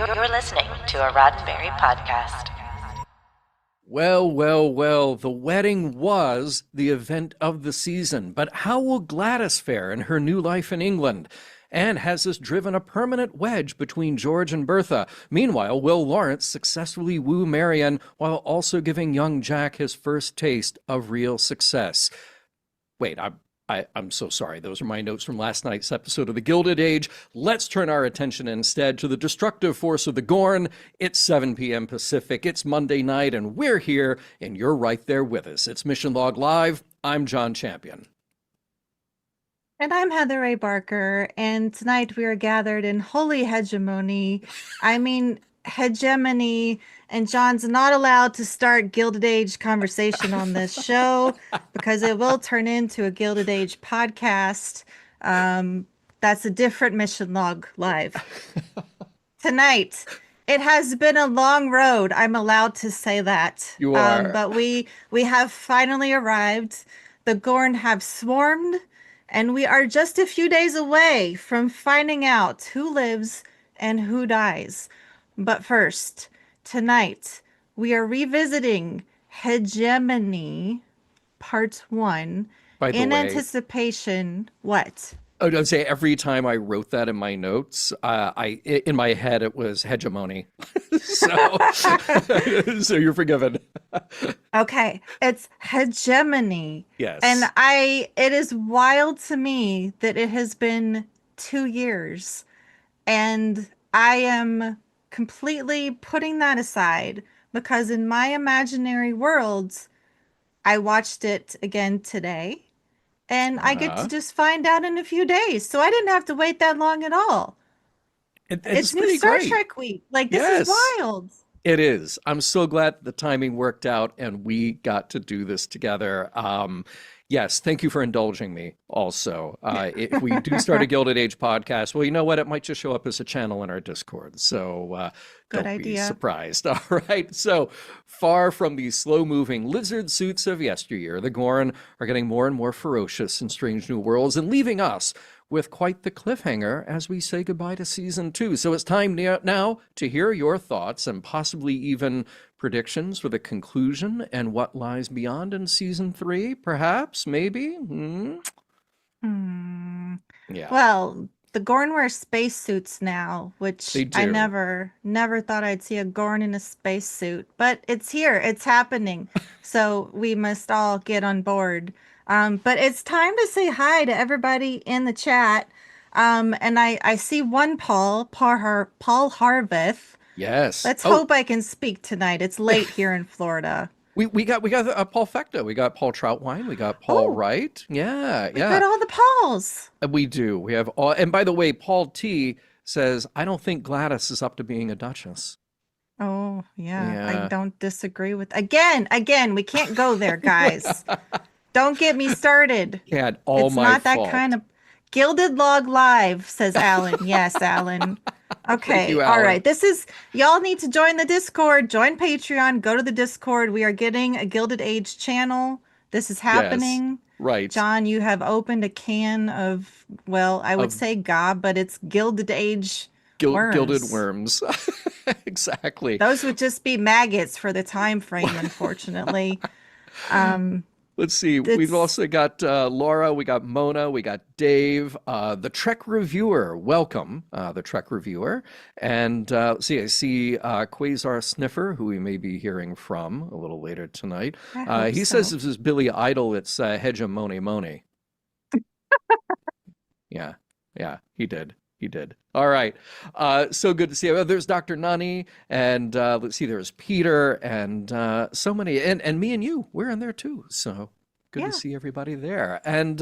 You're listening to a Roddenberry podcast. Well, the wedding was the event of the season, but how will Gladys fare in her new life in England? And has this driven a permanent wedge between George and Bertha? Meanwhile, will Lawrence successfully woo Marion while also giving young Jack his first taste of real success? Wait, I'm so sorry. Those are my notes from last night's episode of The Gilded Age. Let's turn our attention instead to the destructive force of the Gorn. It's 7 p.m. Pacific. It's Monday night, and we're here, and you're right there with us. It's Mission Log Live. I'm John Champion. And I'm Heather A. Barker, and tonight we are gathered in holy hegemony. Hegemony, and John's not allowed to start Gilded Age conversation on this show because it will turn into a Gilded Age podcast. That's a different Mission Log Live. Tonight, it has been a long road. I'm allowed to say that. You are. But we have finally arrived. The Gorn have swarmed, and we are just a few days away from finding out who lives and who dies. But first, tonight, we are revisiting Hegemony Part 1 in anticipation. What? Oh, I'd say every time I wrote that in my notes, in my head it was hegemony. So you're forgiven. Okay, it's hegemony. Yes. And it is wild to me that it has been 2 years, and I am completely putting that aside because in my imaginary worlds, I watched it again today. And I get to just find out in a few days. So I didn't have to wait that long at all. It's new Star Trek week. This is wild. It is. I'm so glad the timing worked out and we got to do this together. Yes, thank you for indulging me also. If we do start a Gilded Age podcast, well, you know what? It might just show up as a channel in our Discord. So don't be surprised. All right. So far from the slow-moving lizard suits of yesteryear, the Gorn are getting more and more ferocious in Strange New Worlds and leaving us with quite the cliffhanger as we say goodbye to season 2. So it's time now to hear your thoughts and possibly even predictions for the conclusion and what lies beyond in season 3, perhaps, maybe? Yeah. Well, the Gorn wear spacesuits now, which I never thought I'd see a Gorn in a spacesuit, but it's here, it's happening. So we must all get on board. But it's time to say hi to everybody in the chat. And I see one Paul Harveth. Yes. Let's hope I can speak tonight. It's late here in Florida. We got Paul Fecta. We got Paul Troutwine. We got Paul Wright. Yeah. We got all the Pauls. We do. We have all. And by the way, Paul T says, I don't think Gladys is up to being a Duchess. Oh, yeah. I don't disagree with. Again, we can't go there, guys. Don't get me started. Yeah, it's not fault. That kind of Gilded Log Live, says Alan. Yes, Alan. Okay. You, all Alan. right. Y'all need to join the Discord, join Patreon, go to the Discord. We are getting a Gilded Age channel. This is happening. Yes, right. John, you have opened a can of, well, I would say gob, but it's Gilded Age worms. Gilded worms. Exactly. Those would just be maggots for the time frame, unfortunately. Let's see. We've also got Laura, we got Mona, we got Dave, the Trek Reviewer. Welcome, the Trek Reviewer. And let's see, I see Quasar Sniffer, who we may be hearing from a little later tonight. He says this is Billy Idol. It's Hegemony Moni. Yeah, he did. All right. So good to see you. There's Dr. Nunny, and let's see, there's Peter, and so many, and me and you, we're in there too. So good to see everybody there. And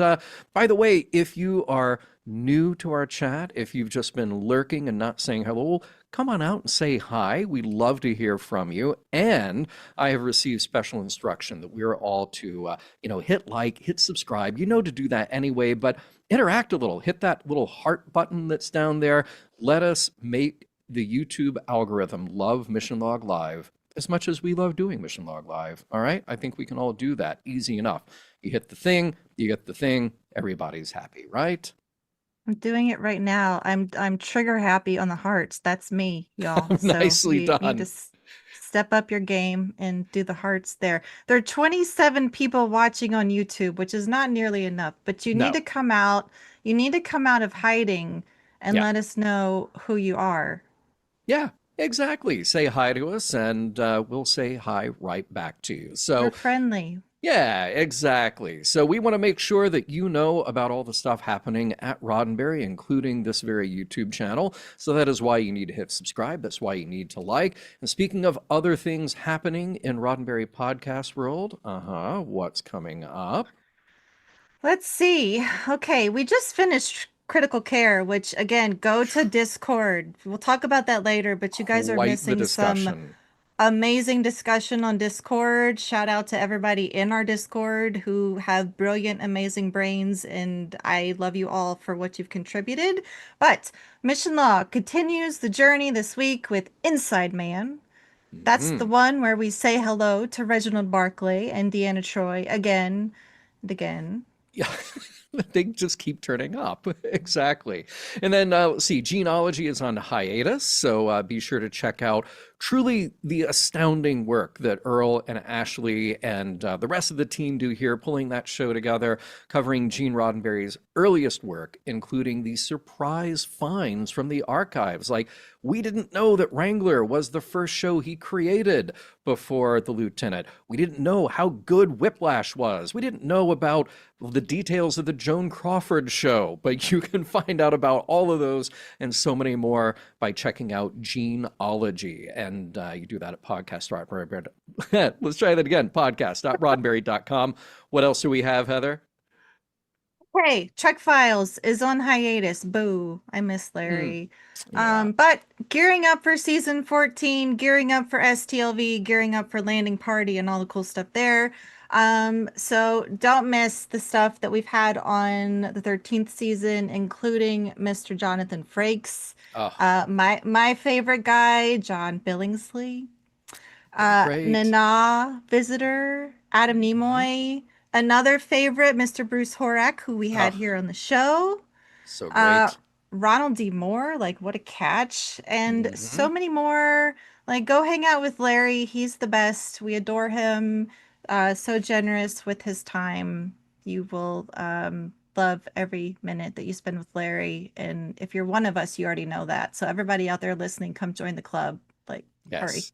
by the way, if you are new to our chat, if you've just been lurking and not saying hello, come on out and say hi. We'd love to hear from you. And I have received special instruction that we're all to, hit like, hit subscribe. You know to do that anyway, but interact a little. Hit that little heart button that's down there. Let us make the YouTube algorithm love Mission Log Live as much as we love doing Mission Log Live. All right? I think we can all do that. Easy enough. You hit the thing, you get the thing, everybody's happy, right? I'm doing it right now. I'm trigger happy on the hearts. That's me, y'all. So Nicely you need to done. step up your game and do the hearts there. There are 27 people watching on YouTube, which is not nearly enough, but you need No. to come out. You need to come out of hiding and Yeah. let us know who you are. Yeah, exactly. Say hi to us, and we'll say hi right back to you. We're So, friendly. yeah, exactly. So, we want to make sure that you know about all the stuff happening at Roddenberry, including this very YouTube channel. So, that is why you need to hit subscribe. That's why you need to like. And speaking of other things happening in Roddenberry podcast world, what's coming up? Let's see. Okay, we just finished Critical Care, which again, go to Discord. We'll talk about that later, but you guys are Quite the missing some discussion. amazing discussion on Discord. Shout out to everybody in our Discord who have brilliant, amazing brains, and I love you all for what you've contributed. But Mission Log continues the journey this week with Inside Man. That's the Hmm. one where we say hello to Reginald Barclay and Deanna Troy again and again. Yeah, they just keep turning up. Exactly. And then let's see, Genealogy is on hiatus, so be sure to check out truly the astounding work that Earl and Ashley and the rest of the team do here, pulling that show together, covering Gene Roddenberry's earliest work, including the surprise finds from the archives. Like, we didn't know that Wrangler was the first show he created before The Lieutenant. We didn't know how good Whiplash was. We didn't know about the details of the Joan Crawford show, but you can find out about all of those and so many more by checking out Genealogy. And you do that at podcast. Let's try that again. Podcast.roddenberry.com. What else do we have, Heather? Hey, Trek Files is on hiatus. Boo. I miss Hmm. Larry. Yeah. But gearing up for season 14, gearing up for STLV, gearing up for Landing Party and all the cool stuff there. So don't miss the stuff that we've had on the 13th season, including Mr. Jonathan Frakes, Oh, my favorite guy, John Billingsley, great. Nana Visitor, Adam Mhm. Nimoy, another favorite, Mr. Bruce Horak, who we had Oh, here on the show. so Uh, great. Ronald D. Moore, like what a catch, and so Hmm. many more. Like go hang out with Larry. He's the best. We adore him. So generous with his time. You will love every minute that you spend with Larry. And if you're one of us, you already know that. So everybody out there listening, come join the club. Like, hurry. Yes.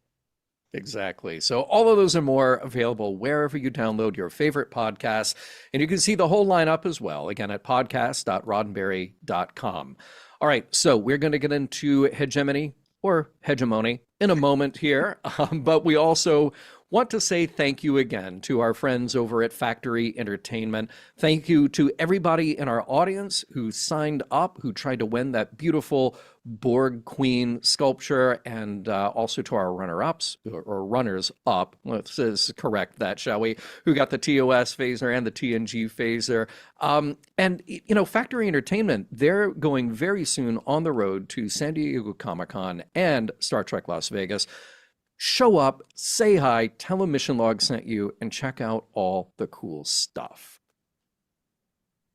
Exactly. So all of those are more available wherever you download your favorite podcasts. And you can see the whole lineup as well, again, at podcast.roddenberry.com. All right. So we're going to get into hegemony or hegemony in a moment here. But we also want to say thank you again to our friends over at Factory Entertainment. Thank you to everybody in our audience who signed up, who tried to win that beautiful Borg Queen sculpture, and also to our runner-ups or runners-up. Let's correct that, shall we? Who got the TOS phaser and the TNG phaser. And, you know, Factory Entertainment, they're going very soon on the road to San Diego Comic-Con and Star Trek Las Vegas. Show up, say hi, tell them Mission Log sent you, and check out all the cool stuff.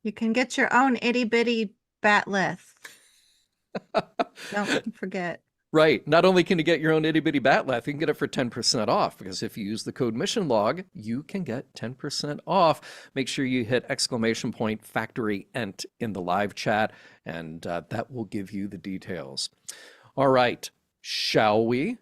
You can get your own itty bitty batleth. Don't forget. Right. Not only can you get your own itty bitty batleth, you can get it for 10% off because if you use the code Mission Log, you can get 10% off. Make sure you hit exclamation point factory ent in the live chat, and that will give you the details. All right. Shall we?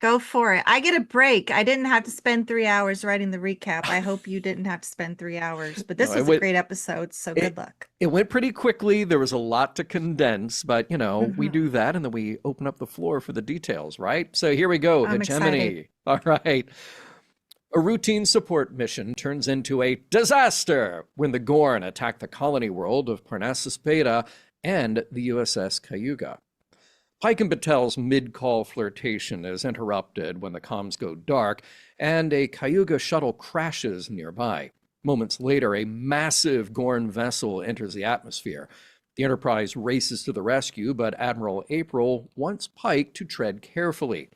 Go for it. I get a break. I didn't have to spend 3 hours writing the recap. I hope you didn't have to spend 3 hours, but this No, was a great episode, so good it, luck. it went pretty quickly. There was a lot to condense, but you know, we Hmm. do that and then we open up the floor for the details, right? So here we go. I'm excited. Hegemony. All right. A routine support mission turns into a disaster when the Gorn attack the colony world of Parnassus Beta and the USS Cayuga. Pike and Batel's mid-call flirtation is interrupted when the comms go dark and a Cayuga shuttle crashes nearby. Moments later, a massive Gorn vessel enters the atmosphere. The Enterprise races to the rescue, but Admiral April wants Pike to tread carefully.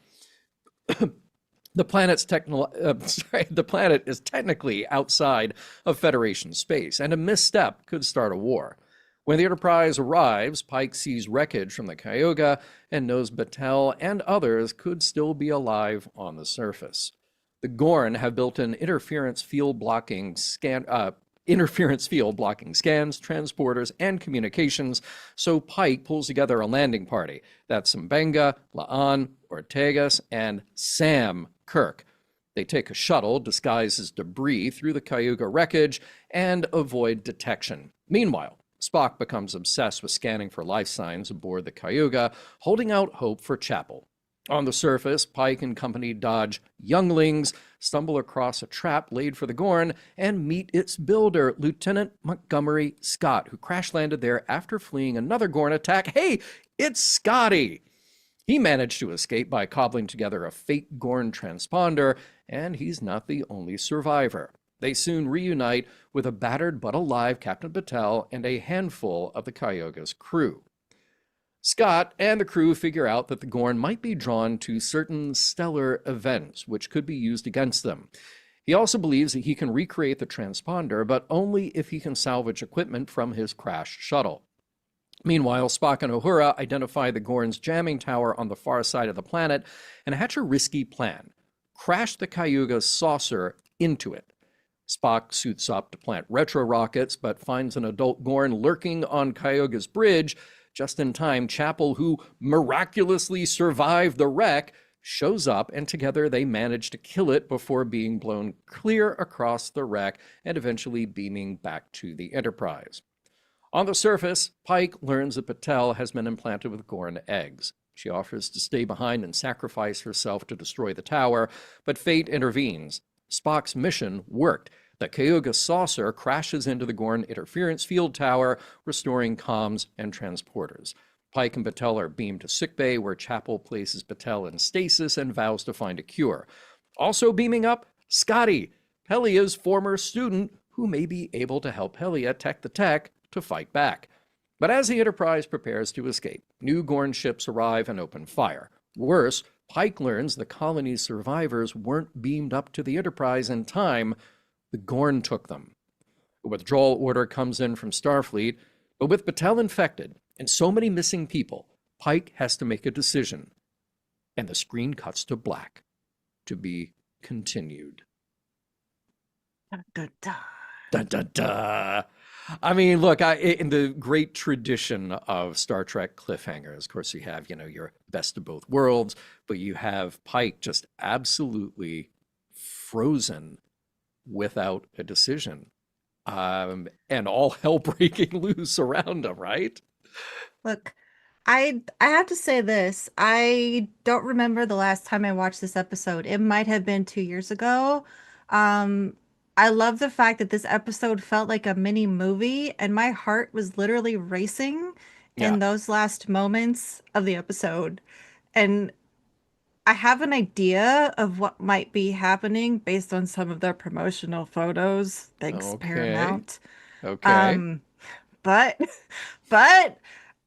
The planet is technically outside of Federation space, and a misstep could start a war. When the Enterprise arrives, Pike sees wreckage from the Cayuga and knows Battelle and others could still be alive on the surface. The Gorn have built an interference field blocking scans, transporters, and communications, so Pike pulls together a landing party. That's Mbenga, La'an, Ortegas, and Sam Kirk. They take a shuttle disguised as debris through the Cayuga wreckage and avoid detection. Meanwhile, Spock becomes obsessed with scanning for life signs aboard the Cayuga, holding out hope for Chapel. On the surface, Pike and company dodge younglings, stumble across a trap laid for the Gorn, and meet its builder, Lieutenant Montgomery Scott, who crash-landed there after fleeing another Gorn attack. Hey, it's Scotty! He managed to escape by cobbling together a fake Gorn transponder, and he's not the only survivor. They soon reunite with a battered but alive Captain Battelle and a handful of the Cayuga's crew. Scott and the crew figure out that the Gorn might be drawn to certain stellar events, which could be used against them. He also believes that he can recreate the transponder, but only if he can salvage equipment from his crashed shuttle. Meanwhile, Spock and Uhura identify the Gorn's jamming tower on the far side of the planet and hatch a risky plan: crash the Cayuga's saucer into it. Spock suits up to plant retro rockets, but finds an adult Gorn lurking on Cayuga's bridge. Just in time, Chapel, who miraculously survived the wreck, shows up, and together they manage to kill it before being blown clear across the wreck and eventually beaming back to the Enterprise. On the surface, Pike learns that Battelle has been implanted with Gorn eggs. She offers to stay behind and sacrifice herself to destroy the tower, but fate intervenes. Spock's mission worked. The Cayuga saucer crashes into the Gorn interference field tower, restoring comms and transporters. Pike and Battelle are beamed to sickbay, where Chapel places Battelle in stasis and vows to find a cure. Also beaming up, Scotty, Pelia's former student, who may be able to help Pelia tech the tech to fight back. But as the Enterprise prepares to escape, new Gorn ships arrive and open fire. Worse, Pike learns the colony's survivors weren't beamed up to the Enterprise in time. The Gorn took them. A withdrawal order comes in from Starfleet, but with Battelle infected and so many missing people, Pike has to make a decision. And the screen cuts to black. To be continued. Da, da, da. Da, da, da. I mean, look, in the great tradition of Star Trek cliffhangers, of course, you have, your best of both worlds, but you have Pike just absolutely frozen without a decision, and all hell breaking loose around him, right? Look, I have to say this. I don't remember the last time I watched this episode. It might have been 2 years ago. I love the fact that this episode felt like a mini movie, and my heart was literally racing in those last moments of the episode. And I have an idea of what might be happening based on some of their promotional photos. Thanks, Paramount. Okay. But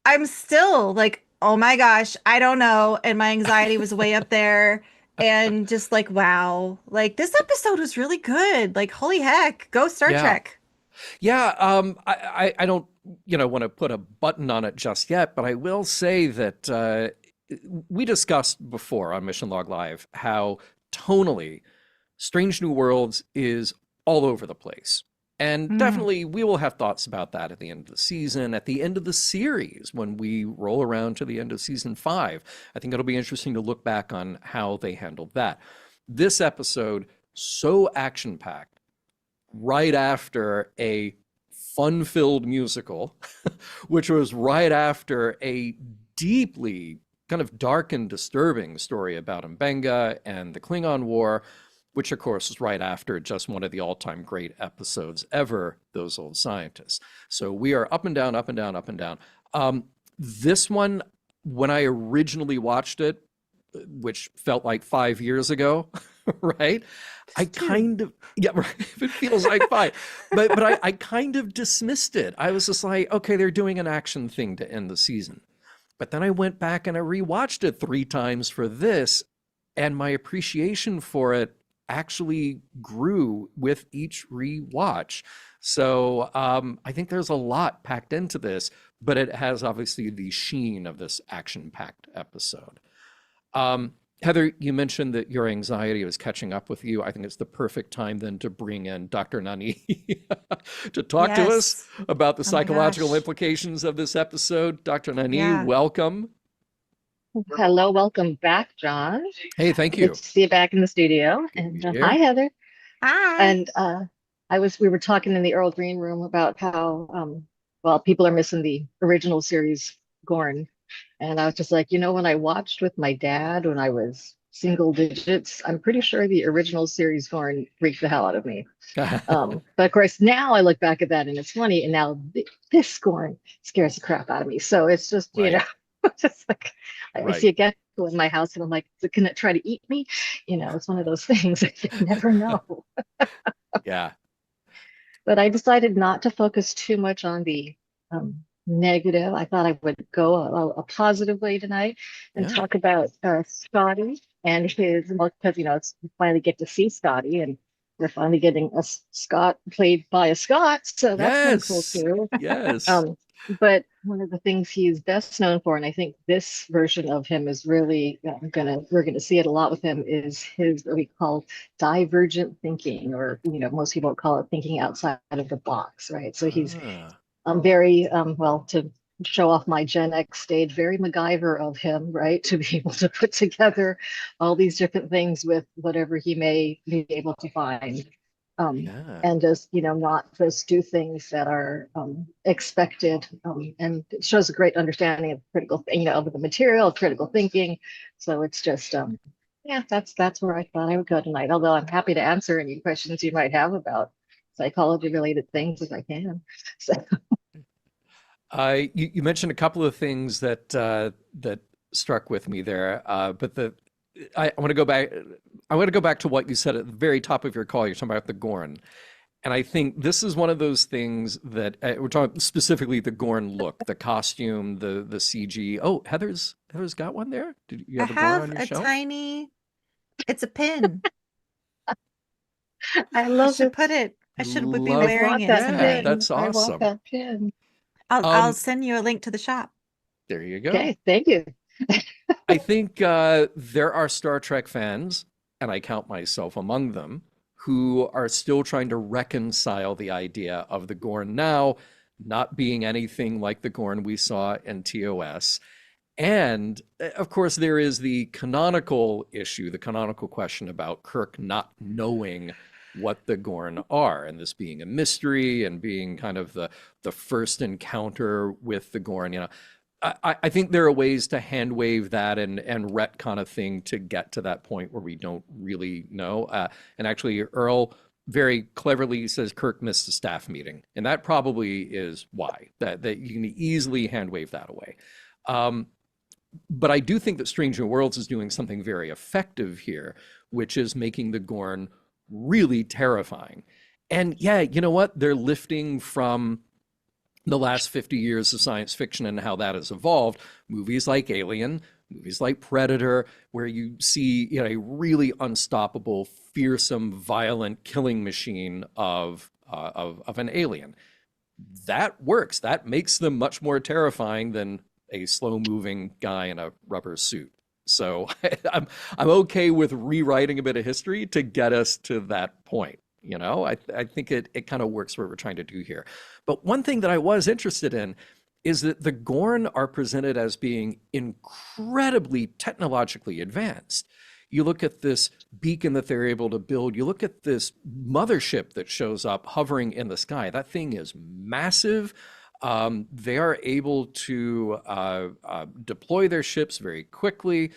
I'm still like, oh my gosh, I don't know. And my anxiety was way up there. And just like, wow, like this episode was really good. Like, holy heck, go Star Trek. Yeah, I don't, want to put a button on it just yet, but I will say that we discussed before on Mission Log Live how tonally Strange New Worlds is all over the place. And definitely we will have thoughts about that at the end of the season, at the end of the series, when we roll around to the end of season 5. I think it'll be interesting to look back on how they handled that. This episode, so action-packed, right after a fun-filled musical, which was right after a deeply kind of dark and disturbing story about Mbenga and the Klingon War, which of course is right after just one of the all-time great episodes ever, Those Old Scientists. So we are up and down, up and down, up and down. This one, when I originally watched it, which felt like 5 years ago, right? I kind of, right, it feels like 5. But I kind of dismissed it. I was just like, okay, they're doing an action thing to end the season. But then I went back and I rewatched it 3 times for this, and my appreciation for it actually grew with each rewatch. So I think there's a lot packed into this, but it has obviously the sheen of this action-packed episode. Heather, you mentioned that your anxiety was catching up with you. I think it's the perfect time then to bring in Dr. Nani to talk to us Yes. about the Oh my psychological gosh. implications of this episode. Dr. Nani, Yeah. welcome. Hello, welcome back, John. Hey, thank Good you. to see you back in the studio. Good to And be hi, here. Heather. Hi. And we were talking in the Earl Green room about how, well, people are missing the original series Gorn. And I was just like, when I watched with my dad when I was single digits, I'm pretty sure the original series Gorn freaked the hell out of me. But of course, now I look back at that and it's funny. And now this Gorn scares the crap out of me. So it's just, Right, just like I see right. a gecko in my house and I'm like, can it try to eat me? It's one of those things that you never know. Yeah, But I decided not to focus too much on the negative. I thought I would go a positive way tonight and yeah. talk about Scotty and his, well, because, it's we finally get to see Scotty and we're finally getting a Scott played by a Scott. So that's kind of cool Yes, too. yes. Um, but one of the things he's best known for, and I think this version of him is really we're gonna see it a lot with him, is his what we call divergent thinking, or most people call it thinking outside of the box, right? So he's Ah, very well, to show off my Gen X stage, very MacGyver of him, right? To be able to put together all these different things with whatever he may be able to find. yeah, And just, not just do things that are expected. And it shows a great understanding of critical, of the material, critical thinking. So it's just, yeah, that's where I thought I would go tonight. Although I'm happy to answer any questions you might have about psychology related things if I can. So. you mentioned a couple of things that struck with me there, but I want to go back. I want to go back to what you said at the very top of your call. You're talking about the Gorn, and I think this is one of those things that we're talking specifically the Gorn look, the costume, the CG. Oh, Heather's got one there. Did you I have a Gorn on have your a shelf? it's a pin. I I love should put it. it, would be I Love, wearing want it that yeah, tonight. pin. that's I want awesome. that pin. I'll Um, send you a link to the shop. there you go. Okay, thank you. I think there are Star Trek fans, and I count myself among them, who are still trying to reconcile the idea of the Gorn now not being anything like the Gorn we saw in TOS. And of course, there is the canonical issue, the canonical question about Kirk not knowing what the Gorn are, and this being a mystery and being kind of the first encounter with the Gorn. I think there are ways to hand wave that and retcon a thing to get to that point where we don't really know. And actually, Earl very cleverly says Kirk missed a staff meeting, and that probably is why that you can easily hand wave that away. But I do think that Stranger Worlds is doing something very effective here, which is making the Gorn really terrifying. And yeah, you know what? They're lifting from the last 50 years of science fiction and how that has evolved. Movies like Alien, movies like Predator, where you see a really unstoppable, fearsome, violent killing machine of an alien. That works. That makes them much more terrifying than a slow-moving guy in a rubber suit. So I'm okay with rewriting a bit of history to get us to that point. I think it kind of works what we're trying to do here. But one thing that I was interested in is that the Gorn are presented as being incredibly technologically advanced. You look at this beacon that they're able to build, you look at this mothership that shows up hovering in the sky. That thing is massive. They are able to deploy their ships very quickly.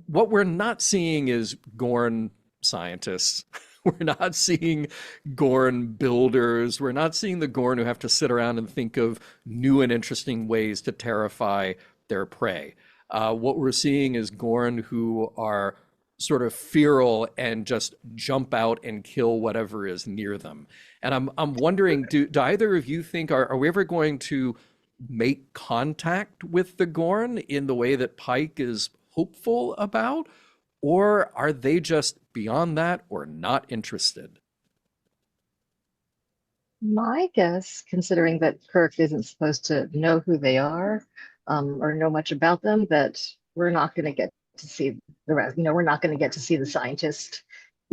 What we're not seeing is Gorn scientists. We're not seeing Gorn builders. We're not seeing the Gorn who have to sit around and think of new and interesting ways to terrify their prey. What we're seeing is Gorn who are sort of feral and just jump out and kill whatever is near them. And I'm wondering, do either of you think, are we ever going to make contact with the Gorn in the way that Pike is hopeful about? Or are they just beyond that or not interested? My guess, considering that Kirk isn't supposed to know who they are, or know much about them, that we're not going to get to see the rest. We're not going to get to see the scientist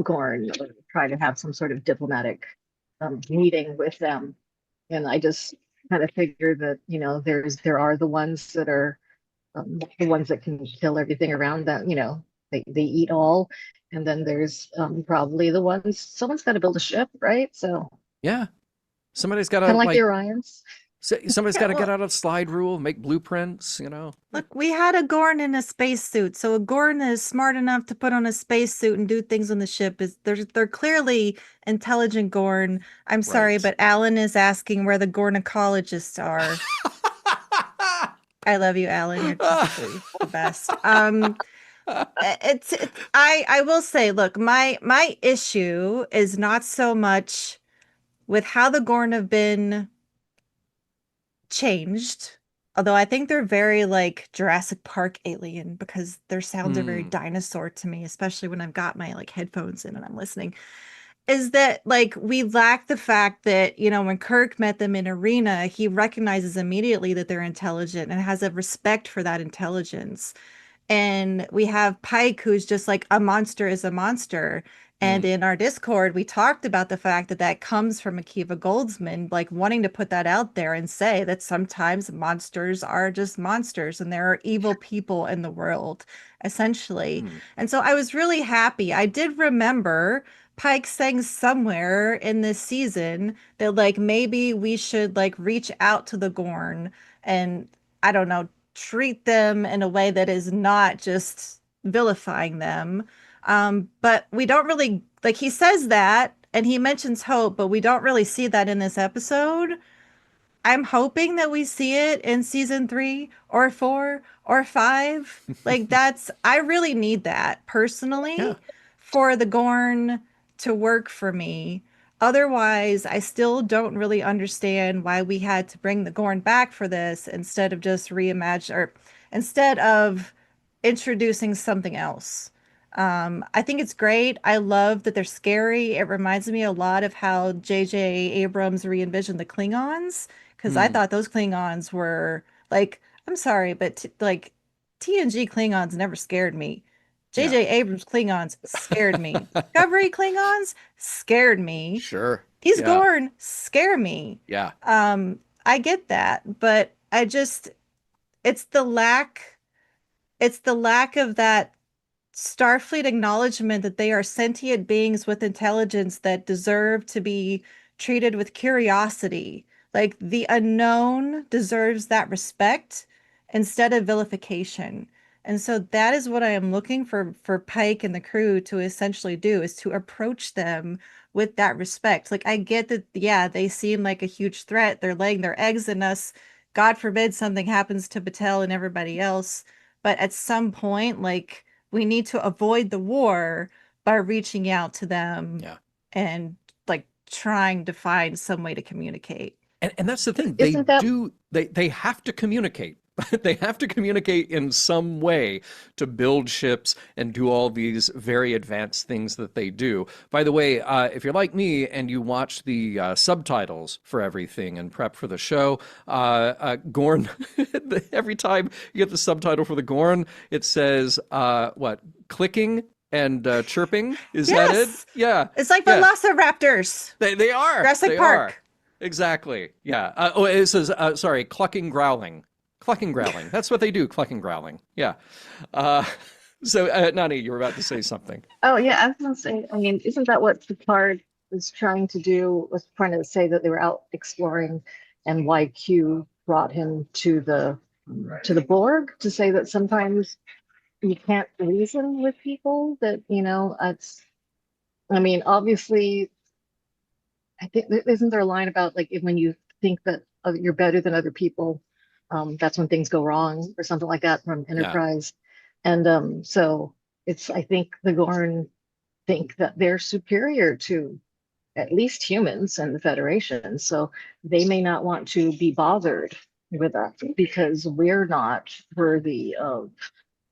Gorn or try to have some sort of diplomatic meeting with them. And I just kind of figure that, there are the ones that are the ones that can kill everything around them. They eat all. And then there's probably the ones, someone's got to build a ship, right? So Yeah. Somebody's got kind to of like the like Orions. somebody's Yeah, got to get well, out of slide rule, make blueprints. look, we had a Gorn in a spacesuit, so a Gorn is smart enough to put on a spacesuit and do things on the ship. Is they're clearly intelligent Gorn. I'm sorry, Right. but Alan is asking where the Gornacologists are. I love you, Alan. You're just the best. I will say, look, my issue is not so much with how the Gorn have been changed. Although I think they're very like Jurassic Park alien because their sounds are very Hmm. dinosaur to me, especially when I've got my like headphones in and I'm listening. Is that like we lack the fact that, when Kirk met them in Arena, he recognizes immediately that they're intelligent and has a respect for that intelligence. And we have Pike, who's just like a monster is a monster. And Hmm. in our Discord, we talked about the fact that that comes from Akiva Goldsman, like wanting to put that out there and say that sometimes monsters are just monsters and there are evil people in the world, essentially. Hmm. And so I was really happy. I did remember Pike saying somewhere in this season that like maybe we should like reach out to the Gorn and I don't know, treat them in a way that is not just vilifying them. But we don't really like he says that and he mentions hope, but we don't really see that in this episode. I'm hoping that we see it in season 3 or 4 or 5. Like I really need that Yeah. personally for the Gorn to work for me. Otherwise, I still don't really understand why we had to bring the Gorn back for this instead of just reimagine or instead of introducing something else. I think it's great. I love that they're scary. It reminds me a lot of how J.J. Abrams re-envisioned the Klingons because I Hmm. thought those Klingons were like, I'm sorry, but like TNG Klingons never scared me. Yeah. J.J. Abrams Klingons scared me. Discovery Klingons scared me. Sure. These Yeah. Gorn scare me. Yeah. I get that, but I just it's the lack it's the lack of that Starfleet acknowledgement that they are sentient beings with intelligence that deserve to be treated with curiosity. Like the unknown deserves that respect instead of vilification. And so that is what I am looking for Pike and the crew to essentially do is to approach them with that respect. Like I get that, yeah, they seem like a huge threat. They're laying their eggs in us. God forbid something happens to Batel and everybody else. But at some point, like we need to avoid the war by reaching out to them Yeah. and like trying to find some way to communicate. And that's the thing. Isn't that They have to communicate. They have to communicate in some way to build ships and do all these very advanced things that they do. By the way, if you're like me and you watch the subtitles for everything and prep for the show, Gorn, every time you get the subtitle for the Gorn, it says, what, clicking and chirping? Is that it? Yes. Yeah. It's like Yeah. Velociraptors. They are. Jurassic They are. Park. Exactly. Yeah. Oh, it says, sorry, clucking, growling. Clucking, growling. That's what they do, clucking, growling. Yeah. Uh, Nani, you were about to say something. Oh yeah, I was gonna say, I mean, isn't that what Picard was trying to do, was trying to say that they were out exploring and why Q brought him to the Borg to say that sometimes you can't reason with people that, it's I mean, obviously I think isn't there a line about like when you think that you're better than other people, that's when things go wrong or something like that from Yeah. Enterprise. And so it's I think the Gorn think that they're superior to at least humans and the Federation. So they may not want to be bothered with us because we're not worthy of,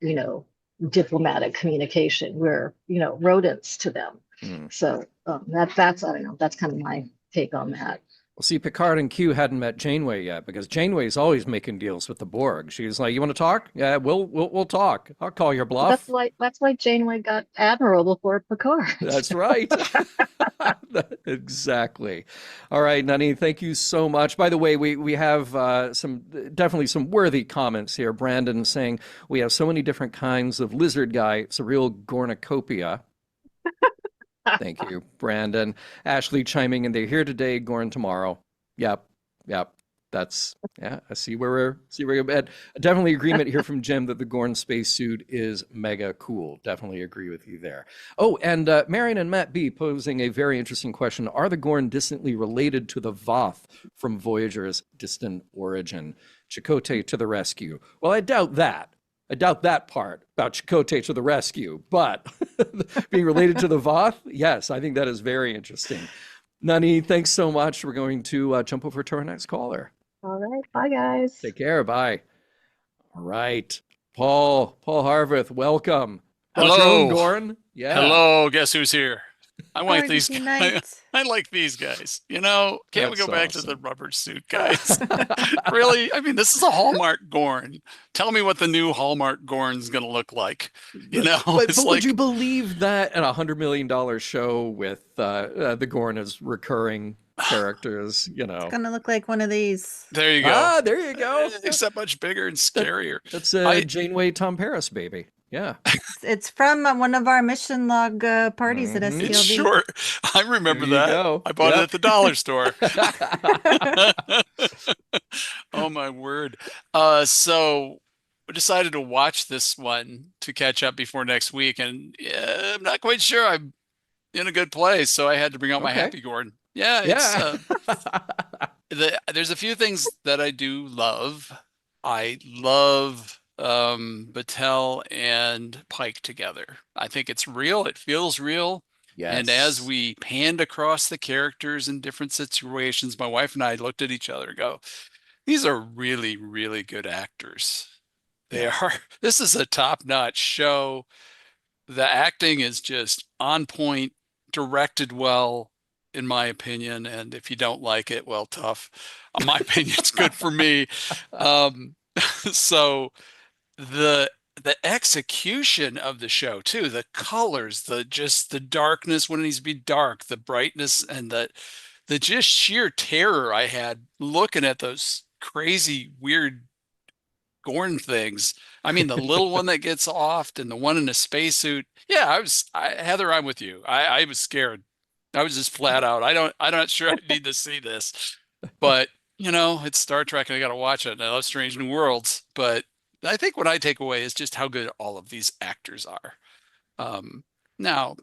you know, diplomatic communication. We're, rodents to them. Mm. So that's I don't know. That's kind of my take on that. Well, see, Picard and Q hadn't met Janeway yet because Janeway's always making deals with the Borg. She's like, "You want to talk? Yeah, we'll talk. I'll call your Well, bluff." that's why Janeway got Admiral before Picard. That's right. Exactly. All right, Nani, thank you so much. By the way, we have definitely some worthy comments here. Brandon saying we have so many different kinds of lizard guy. It's a real Gornacopia. Thank you, Brandon. Ashley chiming in. They're here today, Gorn tomorrow. Yep, yep. Yeah. I see where we're at. Definitely agreement here from Jim that the Gorn spacesuit is mega cool. Definitely agree with you there. Oh, and Marion and Matt B posing a very interesting question: are the Gorn distantly related to the Voth from Voyager's distant origin? Chakotay to the rescue. Well, I doubt that. I doubt that part about Chakotay to the rescue, but being related to the Voth, yes, I think that is very interesting. Nani, thanks so much. We're going to jump over to our next caller. All right. Bye, guys. Take care. Bye. All right. Paul Harveth, welcome. Brought your own Hello. Gorn? Yeah. Hello, guess who's here? I like these Gordy guys. Knight. I like these guys. Can't we That's go back to the awesome. rubber suit guys? Really? I mean, this is a Hallmark Gorn. Tell me what the new Hallmark Gorn's gonna look like. But It's would like you believe that in $100 million show with the Gorn as recurring characters, It's gonna look like one of these. there you go. Ah, there you go. Except much bigger and scarier. That's I- Janeway Tom Paris, baby. Yeah. It's from one of our mission log parties at Mhm. STLV. It's short. I remember There you that. go. I bought it Yep. at the dollar store. Oh my word. So we decided to watch this one to catch up before next week, and I'm not quite sure I'm in a good place, so I had to bring out my Okay. Happy Gordon. Yeah, it's Yeah. there's a few things that I do love. I love Battelle and Pike together. I think it's real. It feels real. And as Yes. we panned across the characters in different situations, my wife and I looked at each other and go, these are really, really good actors. They Yeah. are. This is a top-notch show. The acting is just on point, directed well, in my opinion. And if you don't like it, well, tough. My opinion's good for me. So the execution of the show too, the colors, the darkness when it needs to be dark, the brightness, and the just sheer terror I had looking at those crazy weird Gorn things. I mean, the little one that gets offed and the one in a spacesuit. Yeah, Heather, I'm with you. I was scared. I was just flat out. I'm not sure I need to see this, but it's Star Trek and I got to watch it. And I love Strange New Worlds, but I think what I take away is just how good all of these actors are. Now,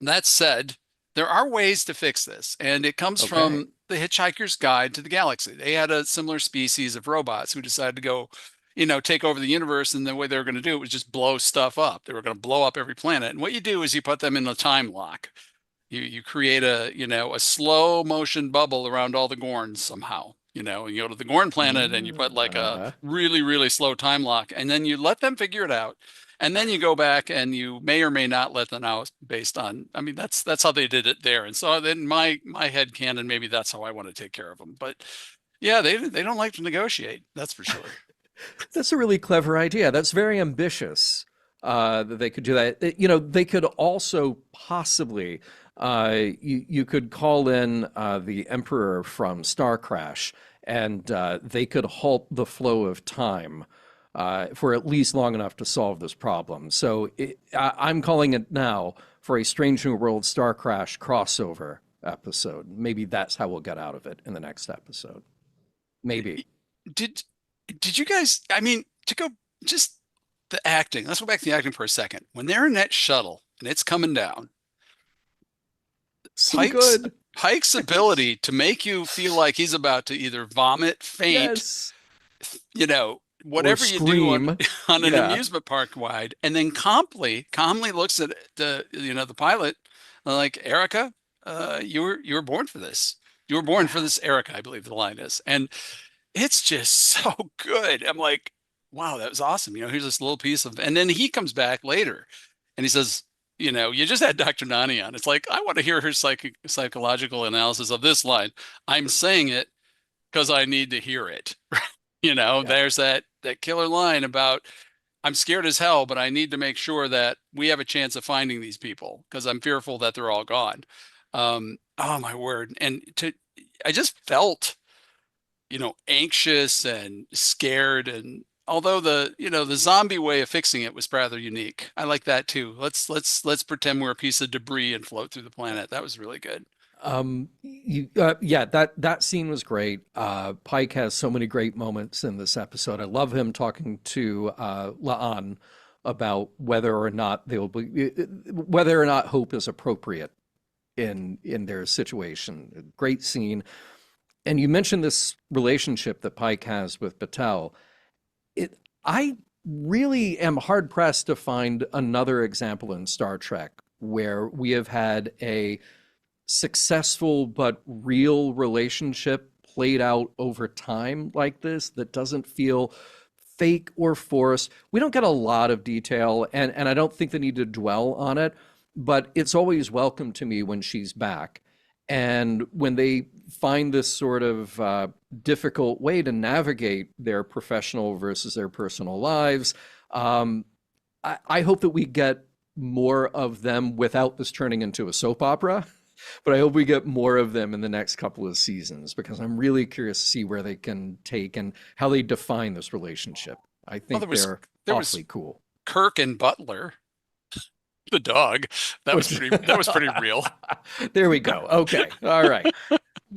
that said, there are ways to fix this, and it comes Okay. from the Hitchhiker's Guide to the Galaxy. They had a similar species of robots who decided to go, take over the universe, and the way they were going to do it was just blow stuff up. They were going to blow up every planet. And what you do is you put them in a time lock. You create a slow motion bubble around all the Gorns somehow. And you go to the Gorn planet and you put like a really, really slow time lock, and then you let them figure it out. And then you go back and you may or may not let them out based on, I mean, that's how they did it there. And so then my head canon, maybe that's how I want to take care of them. But yeah, they don't like to negotiate. That's for sure. That's a really clever idea. That's very ambitious that they could do that. They could also possibly, you could call in the Emperor from Star Crash, and they could halt the flow of time for at least long enough to solve this problem. So I'm calling it now for a Strange New World Star Crash crossover episode. Maybe that's how we'll get out of it in the next episode. Maybe. Did you guys, I mean, to go just the acting, let's go back to the acting for a second. When they're in that shuttle and it's coming down, So good. Pike's ability to make you feel like he's about to either vomit, faint, Yes. whatever you do on an Yeah. amusement park ride, and then calmly looks at the pilot like, Erica, you were born for this. You were born for this, Erica, I believe the line is. And it's just so good. I'm like, wow, that was awesome. Here's this little piece of, and then he comes back later and he says, you just had Dr. Nani on. It's like, I want to hear her psychological analysis of this line. I'm saying it because I need to hear it. Yeah. There's that killer line about, I'm scared as hell, but I need to make sure that we have a chance of finding these people because I'm fearful that they're all gone. Oh my word. I just felt, anxious and scared. And although the zombie way of fixing it was rather unique, I like that too. Let's pretend we're a piece of debris and float through the planet. That was really good. Yeah, that scene was great. Pike has so many great moments in this episode. I love him talking to La'an about whether or not hope is appropriate in their situation. Great scene. And you mentioned this relationship that Pike has with Batel. I really am hard pressed to find another example in Star Trek where we have had a successful but real relationship played out over time like this that doesn't feel fake or forced. We don't get a lot of detail, and I don't think they need to dwell on it, but it's always welcome to me when she's back. And when they find this sort of difficult way to navigate their professional versus their personal lives, I hope that we get more of them without this turning into a soap opera. But I hope we get more of them in the next couple of seasons because I'm really curious to see where they can take and how they define this relationship. I think there was awfully cool. Kirk and Butler, the dog. That was pretty real. There we go. Okay. All right.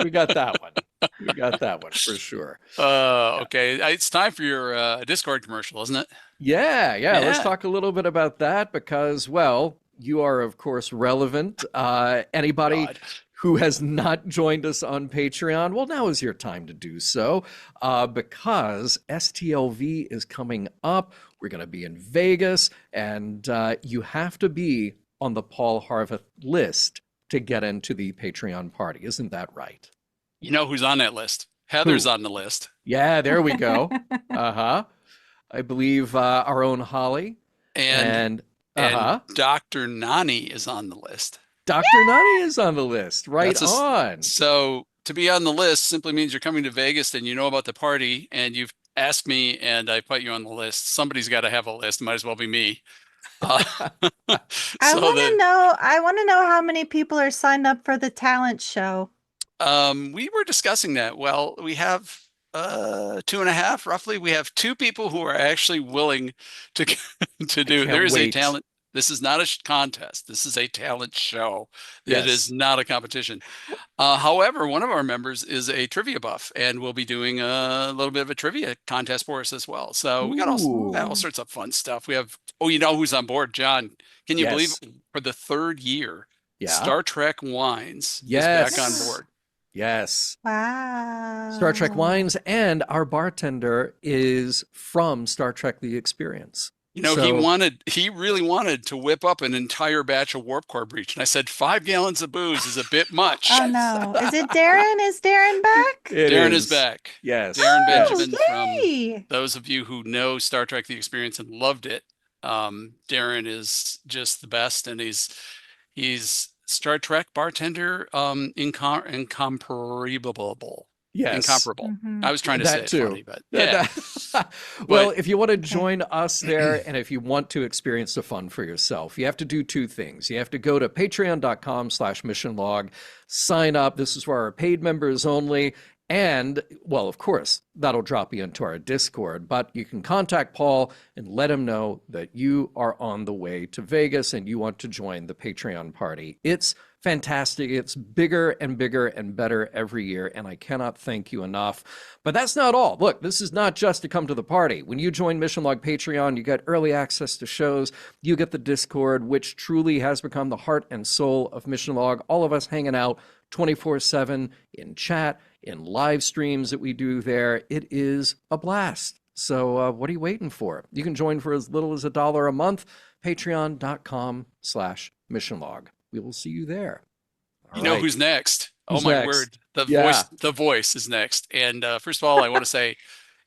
We got that one. We got that one for sure. Okay. It's time for your Discord commercial, isn't it? Yeah. Let's talk a little bit about that because, well, you are, of course, relevant. Anybody who has not joined us on Patreon, well, now is your time to do so because STLV is coming up. We're going to be in Vegas, and you have to be on the Paul Harveth list to get into the Patreon party. Isn't that right? You know who's on that list? Heather's on the list. Yeah, there we go. I believe our own Holly and Dr. Nani is on the list. Dr. Nani is on the list. Right on. So to be on the list simply means you're coming to Vegas and you know about the party and you've asked me and I put you on the list. Somebody's got to have a list. Might as well be me. I want to know how many people are signed up for the talent show. We were discussing that. Well, we have 2.5 roughly. We have 2 people who are actually willing to do. There is a talent. This is not a contest. This is a talent show. Yes. It is not a competition. However, one of our members is a trivia buff and will be doing a little bit of a trivia contest for us as well. So we got all sorts of fun stuff. We have, you know who's on board, John. Can you believe for the 3rd year, Star Trek Wines is back on board? Yes. Wow. Star Trek Wines, and our bartender is from Star Trek The Experience. He really wanted to whip up an entire batch of Warp Core Breach. And I said, 5 gallons of booze is a bit much. Oh, no. Is it Darren? Is Darren back? Darren is back. Yes. Darren Benjamin, from those of you who know Star Trek The Experience and loved it. Darren is just the best. And he's Star Trek bartender, incomparable. Yes. Incomparable. Mm-hmm. I was trying to say it funny, but well, if you want to join us there and if you want to experience the fun for yourself, you have to do 2 things. You have to go to patreon.com/missionlog, sign up. This is for our paid members only. And, well, of course, that'll drop you into our Discord, but you can contact Paul and let him know that you are on the way to Vegas and you want to join the Patreon party. It's fantastic. It's bigger and bigger and better every year, and I cannot thank you enough. But that's not all. Look, this is not just to come to the party. When you join Mission Log Patreon, you get early access to shows. You get the Discord, which truly has become the heart and soul of Mission Log. All of us hanging out 24/7 in chat, in live streams that we do there. It is a blast. So what are you waiting for? You can join for as little as $1 a month. Patreon.com/missionlog. We will see you there. You know who's next? Who's my next? word. The voice is next. And first of all, I want to say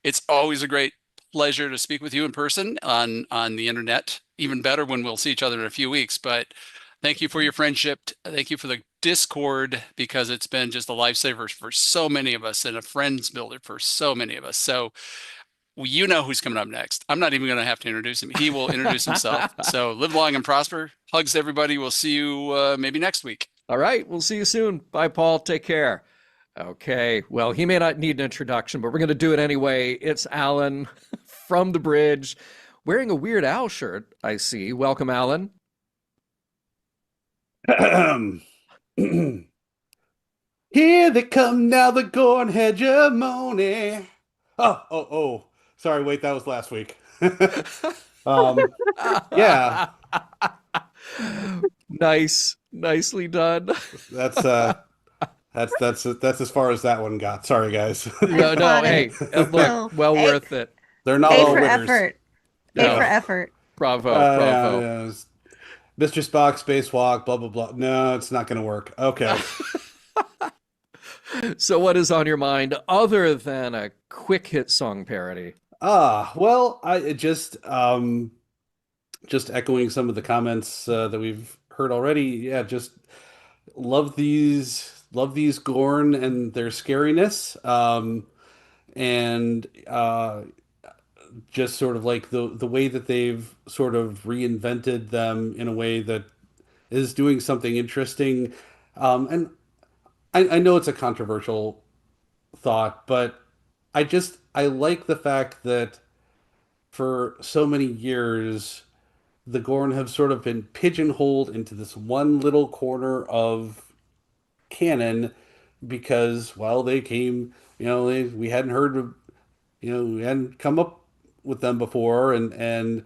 it's always a great pleasure to speak with you in person on the internet. Even better when we'll see each other in a few weeks. But thank you for your friendship. Thank you for the Discord because it's been just a lifesaver for so many of us and a friends builder for so many of us. So you know who's coming up next. I'm not even going to have to introduce him. He will introduce himself. So live long and prosper. Hugs, everybody. We'll see you maybe next week. All right. We'll see you soon. Bye, Paul. Take care. Okay. Well, he may not need an introduction, but we're going to do it anyway. It's Alan from the bridge wearing a Weird Al shirt, I see. Welcome, Alan. Here they come now, the Gorn hegemony. Oh. Sorry, wait, that was last week. Yeah, Nice. Nicely done. that's that's as far as that one got. Sorry, guys. No, Got hey, it. look, No. well A- worth it. They're not A all for winners. effort. A Yeah. for effort. Bravo, Yeah, bravo. yeah, Mr. Spock, spacewalk, blah blah blah. No, it's not going to work. Okay. So what is on your mind other than a quick hit song parody? Well, I just echoing some of the comments that we've heard already. Yeah, just love these Gorn and their scariness. And just sort of like the way that they've sort of reinvented them in a way that is doing something interesting. And I know it's a controversial thought, but I like the fact that for so many years the Gorn have sort of been pigeonholed into this one little corner of canon because, well, they came, we hadn't heard of, we hadn't come up with them before, and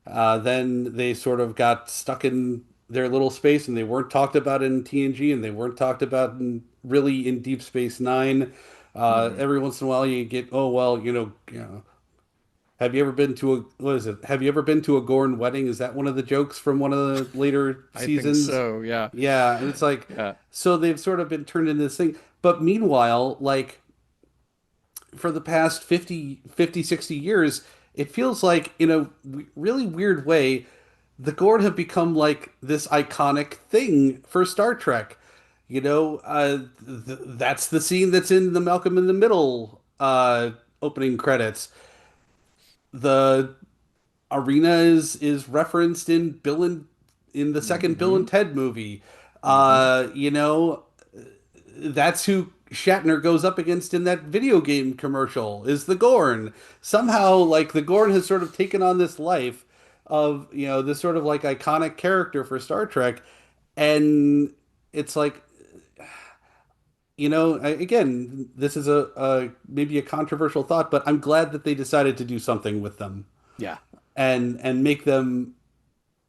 then they sort of got stuck in their little space, and they weren't talked about in TNG, and they weren't talked about really in Deep Space Nine. Mhm. Every once in a while, you get, oh well, have you ever been to a what is it? Have you ever been to a Gorn wedding? Is that one of the jokes from one of the later I think seasons? so, yeah. Yeah, and it's like, Yeah. so they've sort of been turned into this thing. But meanwhile, like for the past 60 years, it feels like in a really weird way, the Gorn have become like this iconic thing for Star Trek. That's the scene that's in the Malcolm in the Middle opening credits. The arena is referenced in in the second Bill and Hmm. Ted movie. Hmm. Uh, you know, that's who Shatner goes up against in that video game commercial is the Gorn. Somehow, like the Gorn has sort of taken on this life of, this sort of like iconic character for Star Trek, and it's like, again, this is a maybe a controversial thought, but I'm glad that they decided to do something with them Yeah. and make them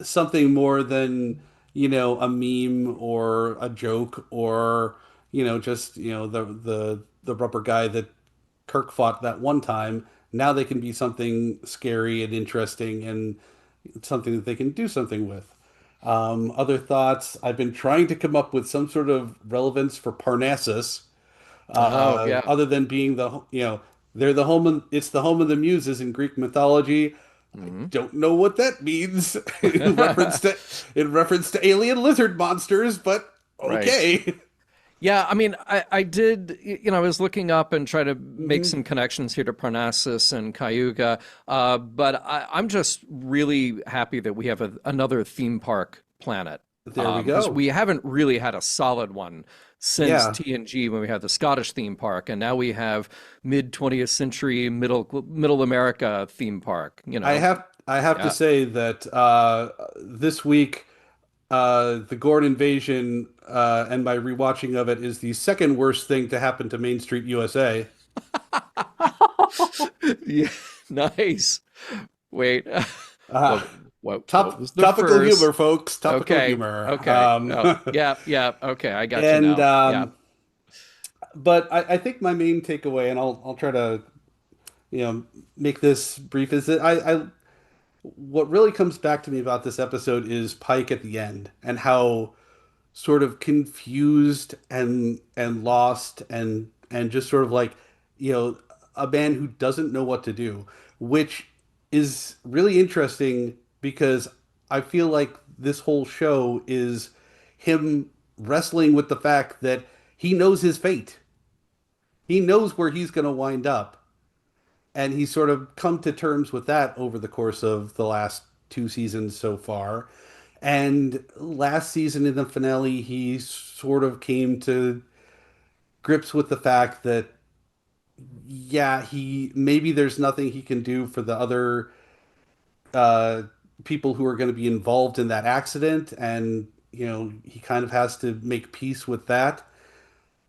something more than a meme or a joke or just the rubber guy that Kirk fought that one time. Now they can be something scary and interesting and something that they can do something with. Other thoughts, I've been trying to come up with some sort of relevance for Parnassus, Oh, yeah. other than being they're the home it's the home of the muses in Greek mythology. Hmm. Don't know what that means in reference to alien lizard monsters, but Right. okay. Yeah, I mean, I did, I was looking up and try to make Mhm. some connections here to Parnassus and Cayuga, but I'm just really happy that we have another theme park planet, There we because go. we haven't really had a solid one since Yeah, TNG when we had the Scottish theme park, and now we have mid 20th century middle America theme park, I have to Yeah. say that this week the Gorn invasion and my rewatching of it is the second worst thing to happen to Main Street USA. Yeah, nice. Wait, Uh, what was the Topical first? humor, folks. Topical Okay, humor. okay. Oh, yeah, yeah. Okay, I got you And now. Yeah. but I think my main takeaway, and I'll try to you know make this brief, is that I what really comes back to me about this episode is Pike at the end and how sort of confused and lost and just sort of like, you know, a man who doesn't know what to do. which is really interesting because I feel like this whole show is him wrestling with the fact that he knows his fate. He knows where he's going to wind up. And he's sort of come to terms with that over the course of the last two seasons so far. And last season in the finale, he sort of came to grips with the fact that, yeah, he maybe there's nothing he can do for the other uh, people who are going to be involved in that accident. And, he kind of has to make peace with that.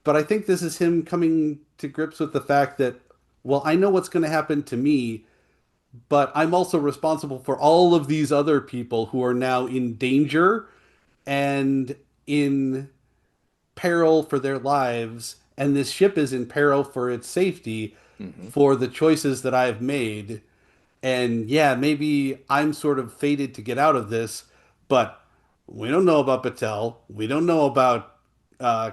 But I think this is him coming to grips with the fact that, well, I know what's going to happen to me, but I'm also responsible for all of these other people who are now in danger and in peril for their lives. And this ship is in peril for its safety for the choices that I've made. And yeah, maybe I'm sort of fated to get out of this, but we don't know about Battelle. We don't know about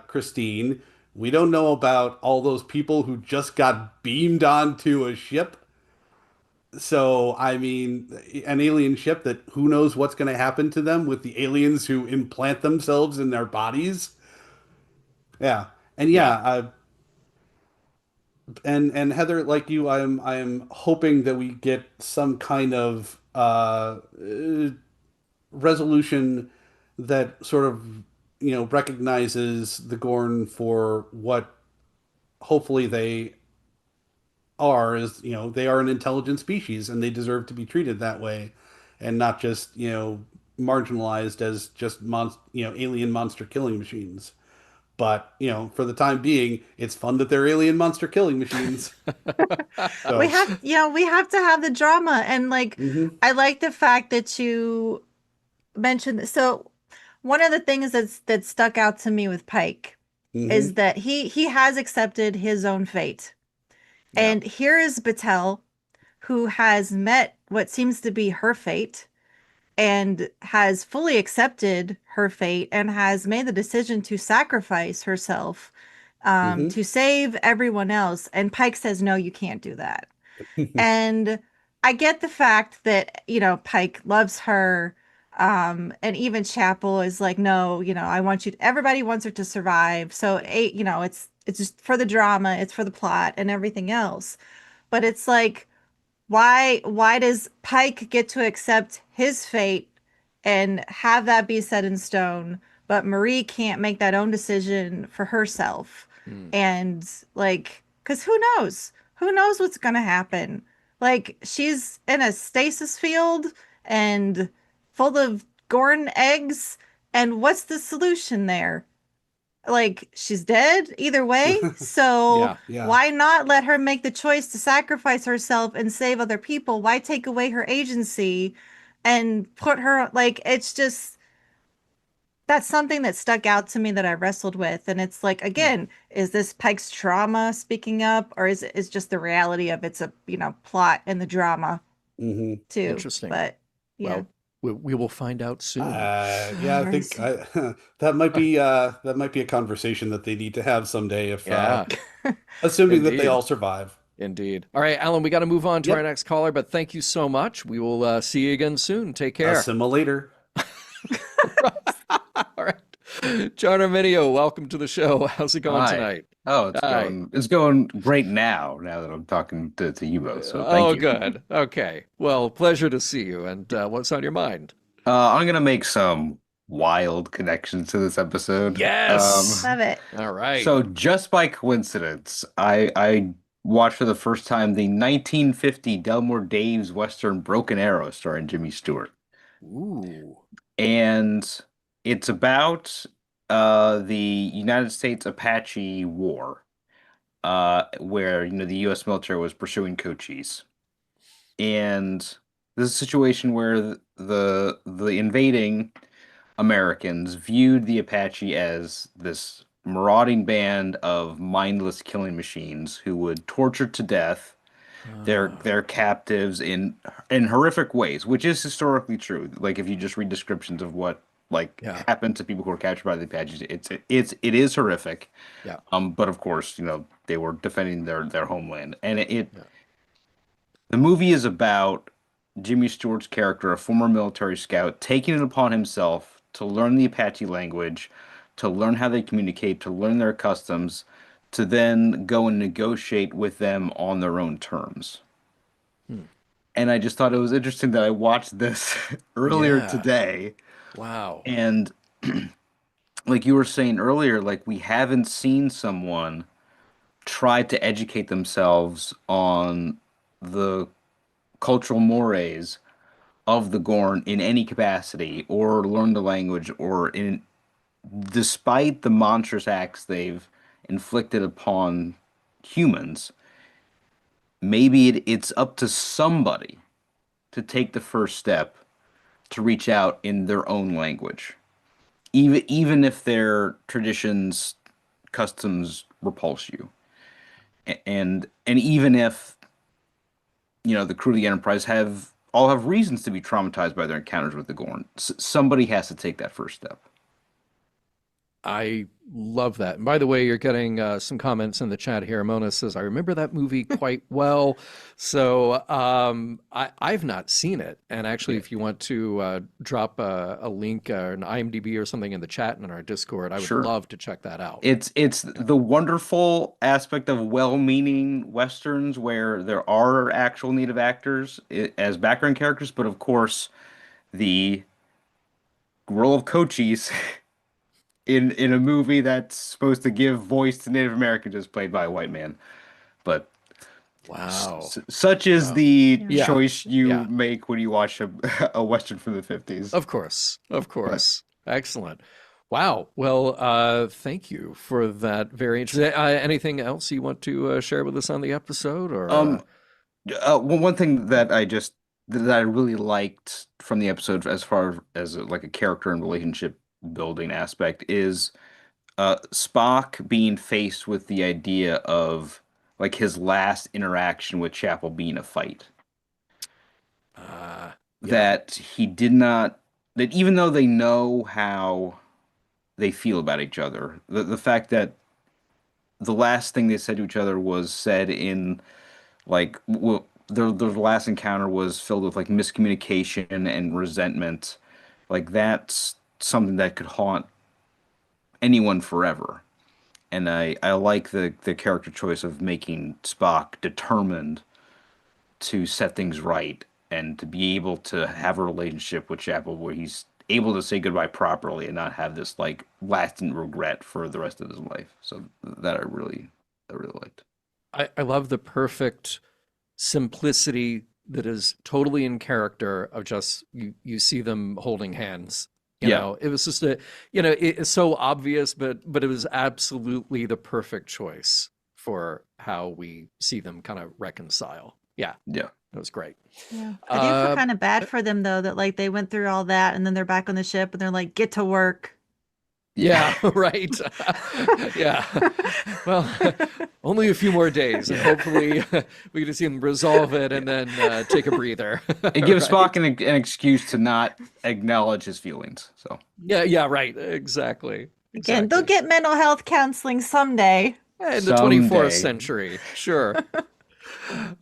Christine. We don't know about all those people who just got beamed onto a ship. So, I mean, an alien ship that who knows what's going to happen to them with the aliens who implant themselves in their bodies. Yeah. And Yeah. and Heather, like you, I'm hoping that we get some kind of resolution that sort of recognizes the Gorn for what hopefully they are, is they are an intelligent species and they deserve to be treated that way and not just marginalized as just alien monster killing machines. But for the time being, it's fun that they're alien monster killing machines. So We have to have the drama. And like, mhm, I like the fact that you mentioned this. So one of the things that stuck out to me with Pike is mhm, that he has accepted his own fate. Yeah. And here is Battelle, who has met what seems to be her fate and has fully accepted her fate and has made the decision to sacrifice herself mhm. to save everyone else. And Pike says, no, you can't do that. And I get the fact that, Pike loves her. And even Chapel is like, no, I want you everybody wants her to survive. So, it's just for the drama, it's for the plot and everything else. But it's like, why does Pike get to accept his fate and have that be set in stone, but Marie can't make that own decision for herself? Mm. And like, because who knows what's gonna happen? Like, she's in a stasis field and full of Gorn eggs, and what's the solution there? Like, she's dead either way. So Yeah. Yeah. why not let her make the choice to sacrifice herself and save other people? Why take away her agency and put her, like, it's just, that's something that stuck out to me that I wrestled with. And it's like, again, is this Pike's trauma speaking up, or is just the reality of it's a, plot and the drama Mhm. too? Interesting. But yeah. Well, we will find out soon. Yeah, I think that might be a conversation that they need to have someday if Yeah, assuming that they indeed. all survive. Indeed. All right, Alan, we got to move on to our Yep. next caller, but thank you so much. We will see you again soon. Take care. Assimilator. All right. John Arminio, welcome to the show. How's it going Hi. tonight? Oh, Hi. it's going great now that I'm talking to you both. So thank Oh, you. good. Okay. Well, pleasure to see you. And what's on your mind? I'm gonna make some wild connections to this episode. Yes. Love it. All right. So just by coincidence, I watched for the first time the 1950 Delmore Daves Western Broken Arrow starring Jimmy Stewart. Ooh. And it's about the United States Apache War, where the U.S. military was pursuing Cochise, and this is a situation where the invading Americans viewed the Apache as this marauding band of mindless killing machines who would torture to death their captives in horrific ways, which is historically true. Like if you just read descriptions of what Yeah. happened to people who were captured by the Apaches, it is horrific. Yeah. But of course, they were defending their homeland, and Yeah. The movie is about Jimmy Stewart's character, a former military scout, taking it upon himself to learn the Apache language, to learn how they communicate, to learn their customs, to then go and negotiate with them on their own terms. Hmm. And I just thought it was interesting that I watched this earlier Yeah. today. Wow. And like you were saying earlier, like we haven't seen someone try to educate themselves on the cultural mores of the Gorn in any capacity or learn the language or in despite the monstrous acts they've inflicted upon humans, maybe it's up to somebody to take the first step to reach out in their own language. Even if their traditions, customs repulse you. And even if, the crew of the Enterprise have reasons to be traumatized by their encounters with the Gorn, somebody has to take that first step. I love that. And by the way, you're getting some comments in the chat here. Mona says, I remember that movie quite well. So I've not seen it. And actually, Yeah. if you want to drop a link or an IMDb or something in the chat and in our Discord, I would Sure. love to check that out. It's the wonderful aspect of well-meaning Westerns where there are actual native actors as background characters, but of course, the role of Cochise in a movie that's supposed to give voice to Native Americans is played by a white man. But Wow. such is Wow. the Yeah. choice you Yeah. make when you watch a Western from the 50s. Of course. Of But course. Excellent. Wow. Well, thank you for that. Very interesting. Anything else you want to share with us on the episode or one thing that I really liked from the episode as far as like a character and relationship building aspect is Spock being faced with the idea of like his last interaction with Chapel being a fight. yeah. That he did not, that even though they know how they feel about each other, the fact that the last thing they said to each other was said in like their last encounter was filled with like miscommunication and resentment. Like that's something that could haunt anyone forever. And I like the character choice of making Spock determined to set things right and to be able to have a relationship with Chapel where he's able to say goodbye properly and not have this like lasting regret for the rest of his life. So that I really liked. I love the perfect simplicity that is totally in character of just you see them holding hands. Yeah. It was just it's so obvious, but it was absolutely the perfect choice for how we see them kind of reconcile. Yeah, Yeah. it was great. Yeah. I do feel kind of bad for them though, that like they went through all that and then they're back on the ship and they're like, get to work. Yeah, right. Yeah. Well, only a few more days, and hopefully we can see him resolve it and then take a breather. It gives Right? Spock an excuse to not acknowledge his feelings. So Yeah, right. Exactly. Again, they'll Exactly. get mental health counseling someday. In the 24th someday. century. Sure.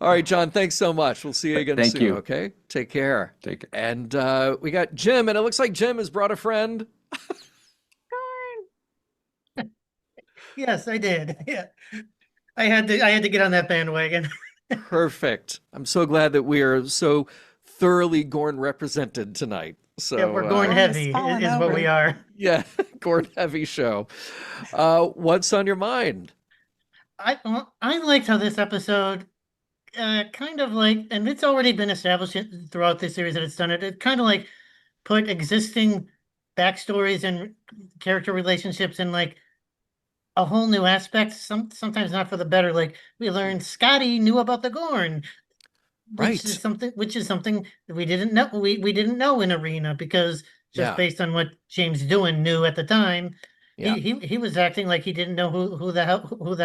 All right, John, thanks so much. We'll see you again Thank soon, you. okay? Take care. Take it. And we got Jim, and it looks like Jim has brought a friend. Yes, I did. Yeah. I had to get on that bandwagon. Perfect. I'm so glad that we are so thoroughly Gorn represented tonight. So Yeah, we're going Gorn is heavy falling is what we over. are. yeah, Gorn heavy show. What's on your mind? I liked how this episode kind of like, and it's already been established throughout this series that it's done it. It kind of like put existing backstories and character relationships in like a whole new aspect. Sometimes not for the better. Like we learned Scotty knew about the Gorn, which is Right. something that we didn't know. We didn't know in Arena because just Yeah. based on what James Doohan knew at the time, Yeah. he was acting like he didn't know who the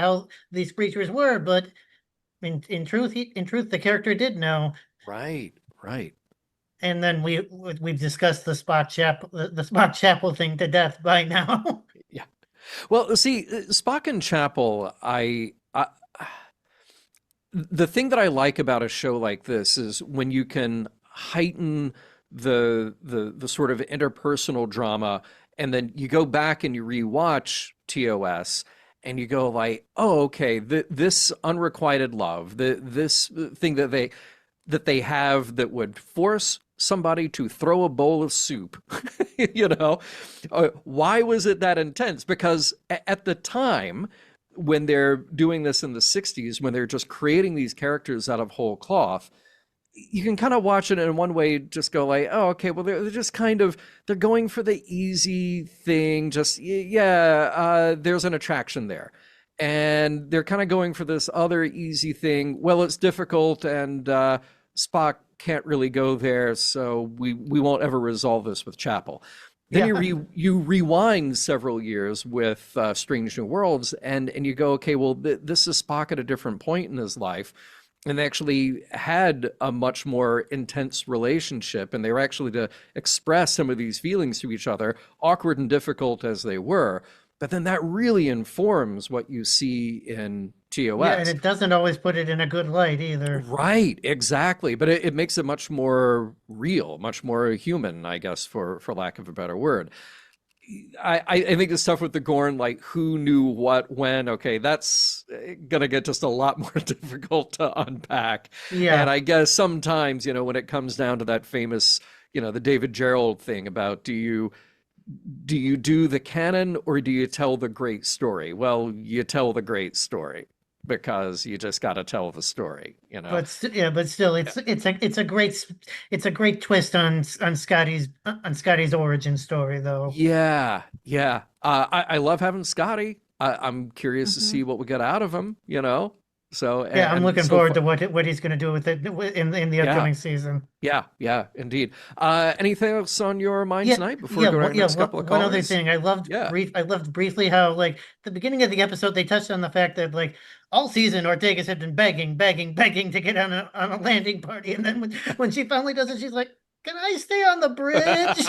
hell these creatures were. But in truth, the character did know. Right. Right. And then we've discussed the Spock Chapel thing to death by now. Yeah. Well, see, Spock and Chapel, the thing that I like about a show like this is when you can heighten the sort of interpersonal drama, and then you go back and you rewatch TOS and you go like, oh, okay, this unrequited love, this thing that they have that would force somebody to throw a bowl of soup, why was it that intense? Because at the time, when they're doing this in the 60s, when they're just creating these characters out of whole cloth, you can kind of watch it in one way, just go like, oh, okay, well, they're just kind of, they're going for the easy thing. Just, there's an attraction there. And they're kind of going for this other easy thing. Well, it's difficult, and Spock can't really go there, so we won't ever resolve this with Chapel. Then you rewind several years with Strange New Worlds, and you go, okay, well, this is Spock at a different point in his life, and they actually had a much more intense relationship, and they were actually to express some of these feelings to each other, awkward and difficult as they were. But then that really informs what you see in TOS. Yeah, and it doesn't always put it in a good light either. Right, exactly. But it makes it much more real, much more human, I guess, for lack of a better word. I think the stuff with the Gorn, like who knew what when, okay, that's going to get just a lot more difficult to unpack. Yeah. And I guess sometimes, when it comes down to that famous, the David Gerald thing about do you do the canon or do you tell the great story? Well, you tell the great story because you just got to tell the story, But still, it's a great twist on Scotty's origin story, though. Yeah. I love having Scotty. I'm curious to see what we get out of him, So yeah, I'm looking forward to what he's going to do with it in the upcoming season. Yeah, indeed. Anything else on your mind tonight before we go to our next couple of callers? One other thing, I loved briefly how the beginning of the episode they touched on the fact that all season Ortegas had been begging to get on a landing party, and then when she finally does it, she's like, "Can I stay on the bridge?"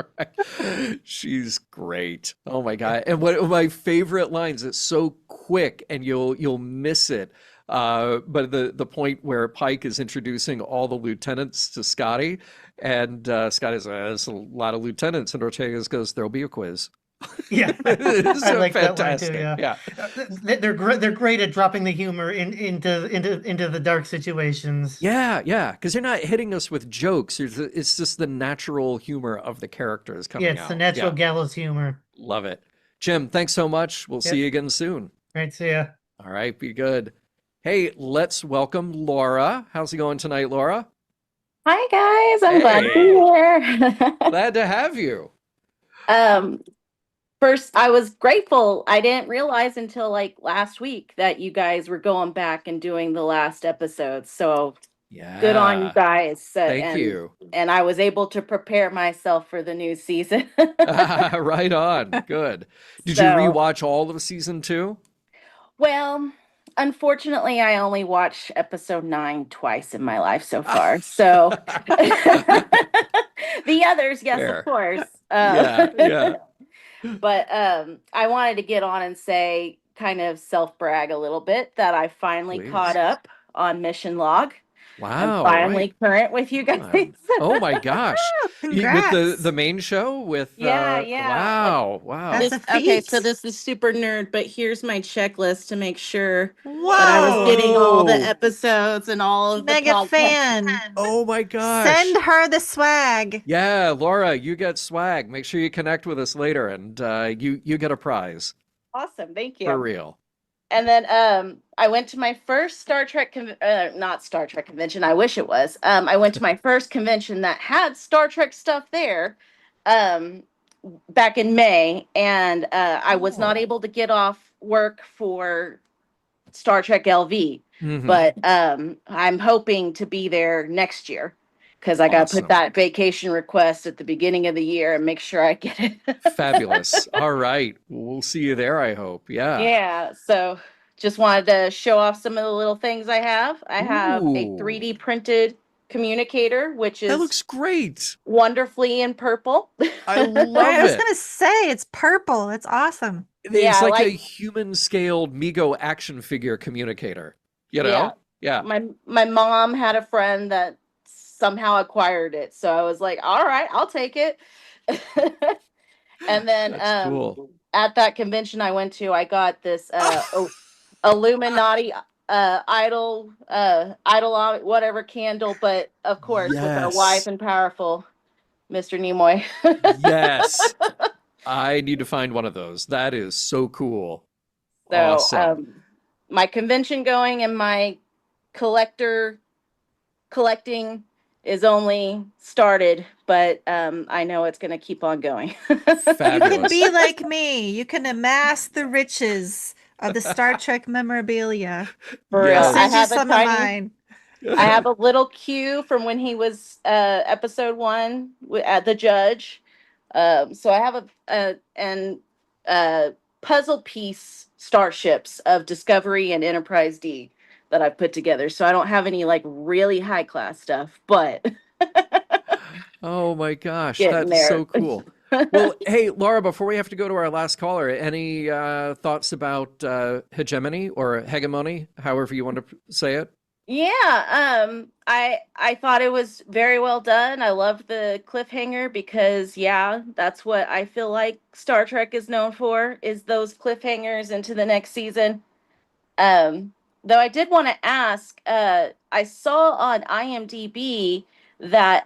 Right. She's great. Oh my God. And one of my favorite lines, it's so quick and you'll miss it. But the point where Pike is introducing all the lieutenants to Scotty, and Scotty's like, there's a lot of lieutenants, and Ortega goes, there'll be a quiz. Yeah, I like fantastic. That one too. They're great at dropping the humor into the dark situations. Yeah, because they're not hitting us with jokes. It's just the natural humor of the characters coming out. Yeah, it's the natural gallows humor. Love it. Jim, thanks so much. We'll see you again soon. Right, see ya. All right, be good. Hey, let's welcome Laura. How's it going tonight, Laura? Hi, guys. I'm glad to be here. Glad to have you. First, I was grateful. I didn't realize until last week that you guys were going back and doing the last episode. So good on you guys. Thank you. And I was able to prepare myself for the new season. Right on. Good. Did you rewatch all of season 2? Well, unfortunately, I only watched episode 9 twice in my life so far. So the others, yes, Fair. Of course. Yeah. But I wanted to get on and say, kind of self-brag a little bit, that I finally caught up on Mission Log. Wow. I'm finally current with you guys. Oh my gosh. Congrats. With the main show with Yeah. Wow. That's a feat. Okay, so this is super nerd, but here's my checklist to make sure Whoa. that I was getting all the episodes and all of the Mega podcasts. fan. Oh my gosh. Send her the swag. Yeah, Laura, you get swag. Make sure you connect with us later, and you get a prize. Awesome, thank you. For real. And then I went to my first Star Trek, not Star Trek convention. I wish it was. I went to my first convention that had Star Trek stuff there back in May. And I was not able to get off work for Star Trek LV. Mm-hmm. But I'm hoping to be there next year, because I got to put that vacation request at the beginning of the year and make sure I get it. Fabulous. All right. We'll see you there, I hope. Yeah. Yeah. So just wanted to show off some of the little things I have. I have a 3D printed communicator, which is... That looks great. Wonderfully in purple. I love it. I was going to say, it's purple. It's awesome. It's like a human-scaled Mego action figure communicator. You know? Yeah. My mom had a friend that somehow acquired it, so I was like, all right, I'll take it. And then That's cool. at that convention I went to, I got this Illuminati idol whatever candle, but of course with our wife Yes. and powerful Mr. Nimoy. Yes. I need to find one of those. That is so cool. So Awesome. my convention going and my collecting is only started, but I know it's going to keep on going. You can Fabulous. be like me. You can amass the riches of the Star Trek memorabilia. For real. I'll Yes. send you some of mine. I have a little cue from when he was episode 1 at the judge. So I have a puzzle piece starships of Discovery and Enterprise D that I've put together. So I don't have any like really high class stuff, but Oh my gosh, getting that's there. so cool. Well, hey, Laura, before we have to go to our last caller, any thoughts about hegemony or hegemony, however you want to say it? Yeah, I thought it was very well done. I love the cliffhanger because yeah, that's what I feel like Star Trek is known for, is those cliffhangers into the next season. Though I did want to ask, I saw on IMDb that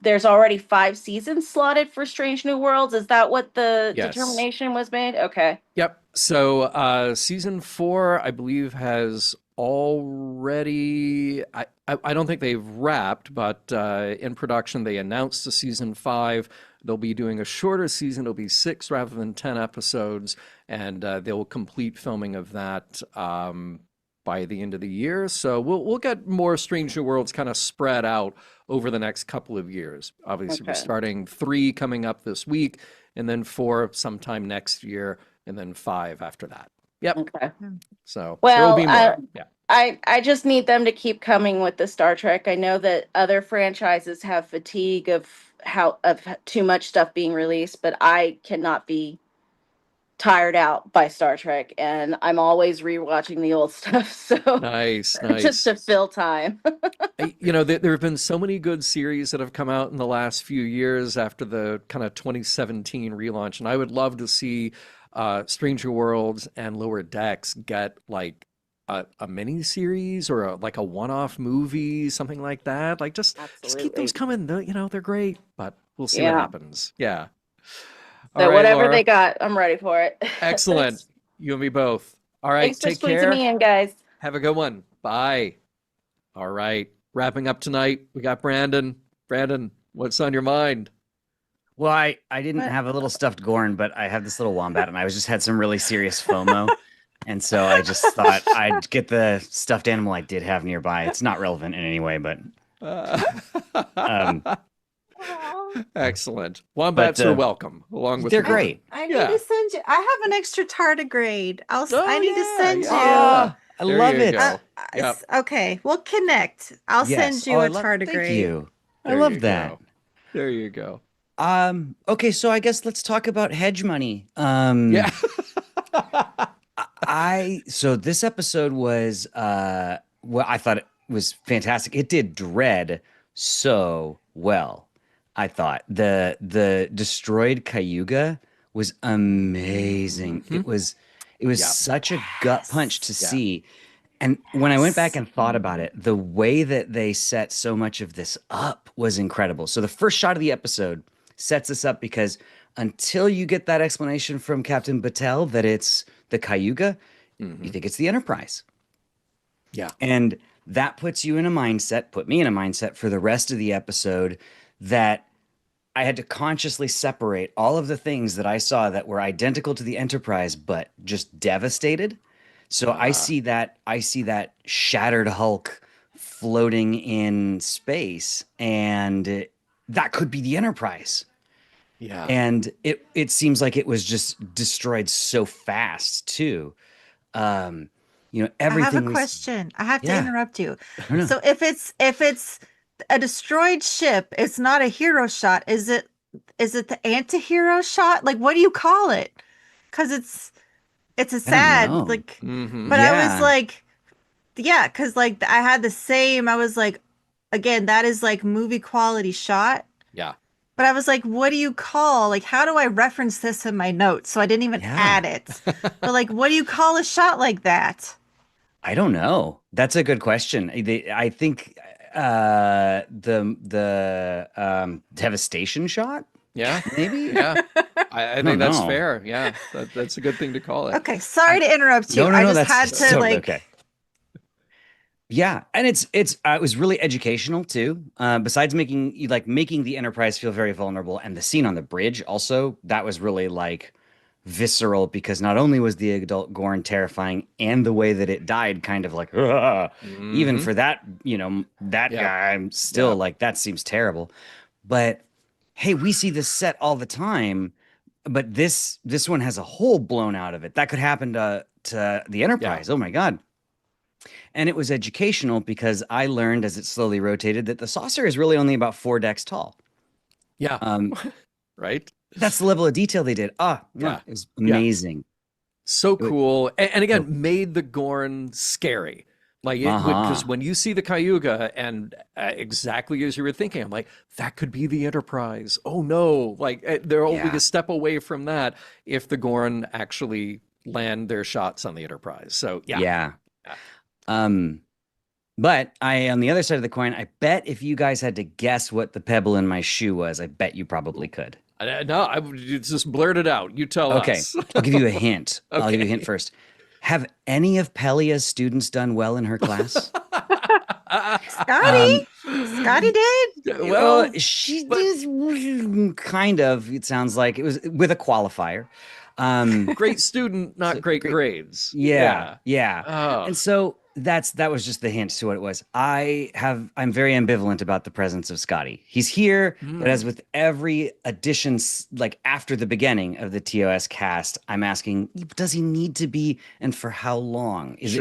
there's already 5 seasons slotted for Strange New Worlds. Is that what the Yes. determination was made? Okay. Yep. So season 4, I believe, has already. I don't think they've wrapped, but in production they announced the season 5. They'll be doing a shorter season. It'll be 6 rather than 10 episodes, and they'll complete filming of that by the end of the year. So we'll get more Strange New Worlds kind of spread out over the next couple of years. Obviously, we're Okay. starting 3 coming up this week, and then 4 sometime next year, and then 5 after that. Yep. Okay. So Well, there will be more. Yeah. I just need them to keep coming with the Star Trek. I know that other franchises have fatigue of too much stuff being released, but I cannot be tired out by Star Trek, and I'm always rewatching the old stuff. So Nice, just nice. to fill time. There have been so many good series that have come out in the last few years after the kind of 2017 relaunch, and I would love to see Stranger Worlds and Lower Decks get like a mini series or like a one-off movie, something like that. Like just keep those coming. They're great, but we'll see what Yeah. happens. Yeah. All So right, whatever Laura. they got, I'm ready for it. Excellent. You and me both. All right, Thanks for take squeezing care. me in, guys. Have a good one. Bye. All right. Wrapping up tonight, we got Brandon. Brandon, what's on your mind? Well, I didn't have a little stuffed Gorn, but I have this little wombat, and I just had some really serious FOMO. And so I just thought I'd get the stuffed animal I did have nearby. It's not relevant in any way, but Excellent. Wombats are welcome, along with they're the Gorn. great. I need to send you. I have an extra tardigrade. I need to send you. I There love you it. go. Yep. Okay, we'll connect. I'll send you a tardigrade. Thank you. I There love you that. go. There you go. Okay, so I guess let's talk about Hegemony. Yeah. So this episode was well, I thought it was fantastic. It did Dread so well. I thought the destroyed Cayuga was amazing. It was such a gut punch to see. And when I went back and thought about it, the way that they set so much of this up was incredible. So the first shot of the episode sets us up because until you get that explanation from Captain Battelle that it's the Cayuga, you think it's the Enterprise. Yeah. And that puts you in a mindset, put me in a mindset for the rest of the episode that I had to consciously separate all of the things that I saw that were identical to the Enterprise, but just devastated. So I see that shattered Hulk floating in space, and that could be the Enterprise. Yeah. And it seems like it was just destroyed so fast too. Everything. I have a question. I have to interrupt you. No. So if it's a destroyed ship, it's not a hero shot. Is it the anti-hero shot? Like, what do you call it? Because it's a sad know. like. Mhm. But I was like, Yeah, because like I had the same. I was like, again, that is like movie quality shot. Yeah. But I was like, what do you call? Like, how do I reference this in my notes? So I didn't even Yeah. add it. But like, what do you call a shot like that? I don't know. That's a good question. I think the devastation shot, Yeah. maybe. Yeah. I don't think that's know. fair. Yeah. That's a good thing to call it. Okay, sorry to interrupt you. No, no, I no. just That's had to totally like. okay. Yeah, and it was really educational too. Besides making the Enterprise feel very vulnerable, and the scene on the bridge also, that was really like visceral, because not only was the adult Gorn terrifying, and the way that it died kind of like even for that, that Yeah. guy, I'm still like, that seems terrible. But hey, we see this set all the time, but this one has a hole blown out of it. That could happen to the Enterprise. Oh my God. And it was educational because I learned, as it slowly rotated, that the saucer is really only about 4 decks tall. Yeah. Right. That's the level of detail they did. Yeah. It was amazing. So cool. And again, made the Gorn scary. Like, because when you see the Cayuga, and exactly as you were thinking, I'm like, that could be the Enterprise. Oh no. Like, they're only a step away from that if the Gorn actually land their shots on the Enterprise. So, yeah. But on the other side of the coin, I bet if you guys had to guess what the pebble in my shoe was, I bet you probably could. No, I would just blurt it out. You tell us. Okay, I'll give you a hint. Okay. I'll give you a hint first. Have any of Pelia's students done well in her class? Scotty. Scotty did. Well, she did kind of. It sounds like it was with a qualifier. Great student, not great grades. Yeah. Oh. And so that was just the hint to what it was. I'm very ambivalent about the presence of Scotty. He's here, but as with every addition, like after the beginning of the TOS cast, I'm asking, does he need to be, and for how long? Is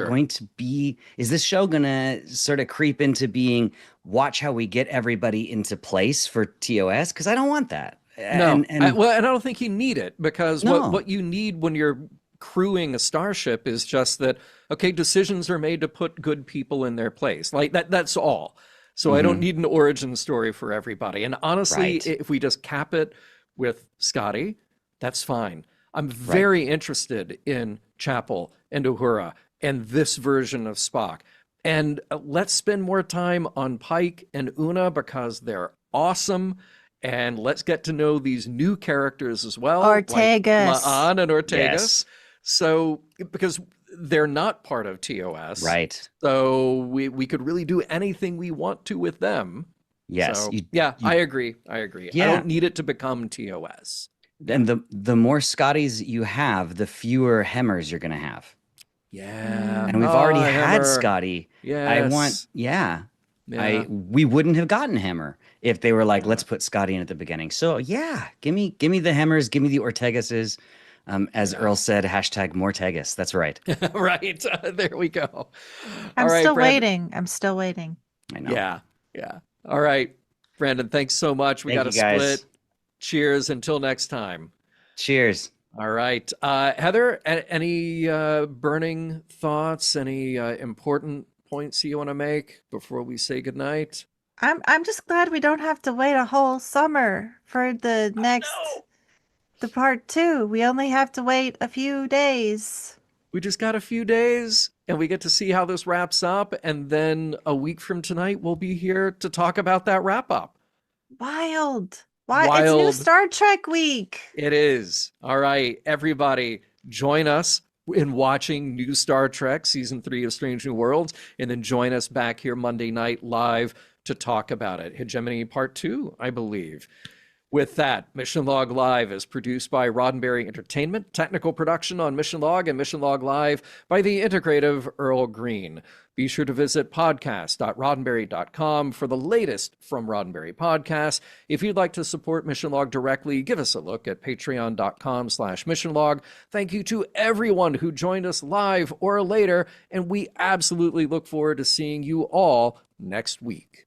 this show gonna sort of creep into being, watch how we get everybody into place for TOS? Because I don't want that. And I don't think you need it, because what you need when you're crewing a starship is just that, okay, decisions are made to put good people in their place. Like that's all. So I don't need an origin story for everybody. And honestly, if we just cap it with Scotty, that's fine. I'm very interested in Chapel and Uhura and this version of Spock. And let's spend more time on Pike and Una, because they're awesome. And let's get to know these new characters as well. Ortegas. Like La'an and Ortegas. Yes. So, because they're not part of TOS. Right. So we could really do anything we want to with them. Yes. So, I agree. Yeah. I don't need it to become TOS. And the more Scotties you have, the fewer Hemmers you're going to have. Yeah. And we've already had Hemmer. Scotty. Yes. We wouldn't have gotten Hemmer if they were like, let's put Scotty in at the beginning. So give me the Hemmers, give me the Ortegases. As Earl said, #Mortegas. That's right. Right. There we go. I'm right, still Brandon. waiting. I know. Yeah. All right, Brandon, thanks so much. We got to guys. split. Cheers until next time. Cheers. All right. Heather, any burning thoughts, any important points you want to make before we say goodnight? I'm just glad we don't have to wait a whole summer for the next the part 2. We only have to wait a few days. We just got a few days, and we get to see how this wraps up, and then a week from tonight we'll be here to talk about that wrap up. Wild. It's new Star Trek week. It is. All right, everybody, join us in watching new Star Trek Season 3 of Strange New Worlds, and then join us back here Monday night live to talk about it. Hegemony Part 2, I believe. With that, Mission Log Live is produced by Roddenberry Entertainment. Technical production on Mission Log and Mission Log Live by the integrative Earl Green. Be sure to visit podcast.roddenberry.com for the latest from Roddenberry Podcasts. If you'd like to support Mission Log directly, give us a look at patreon.com/Mission Log. Thank you to everyone who joined us live or later, and we absolutely look forward to seeing you all next week.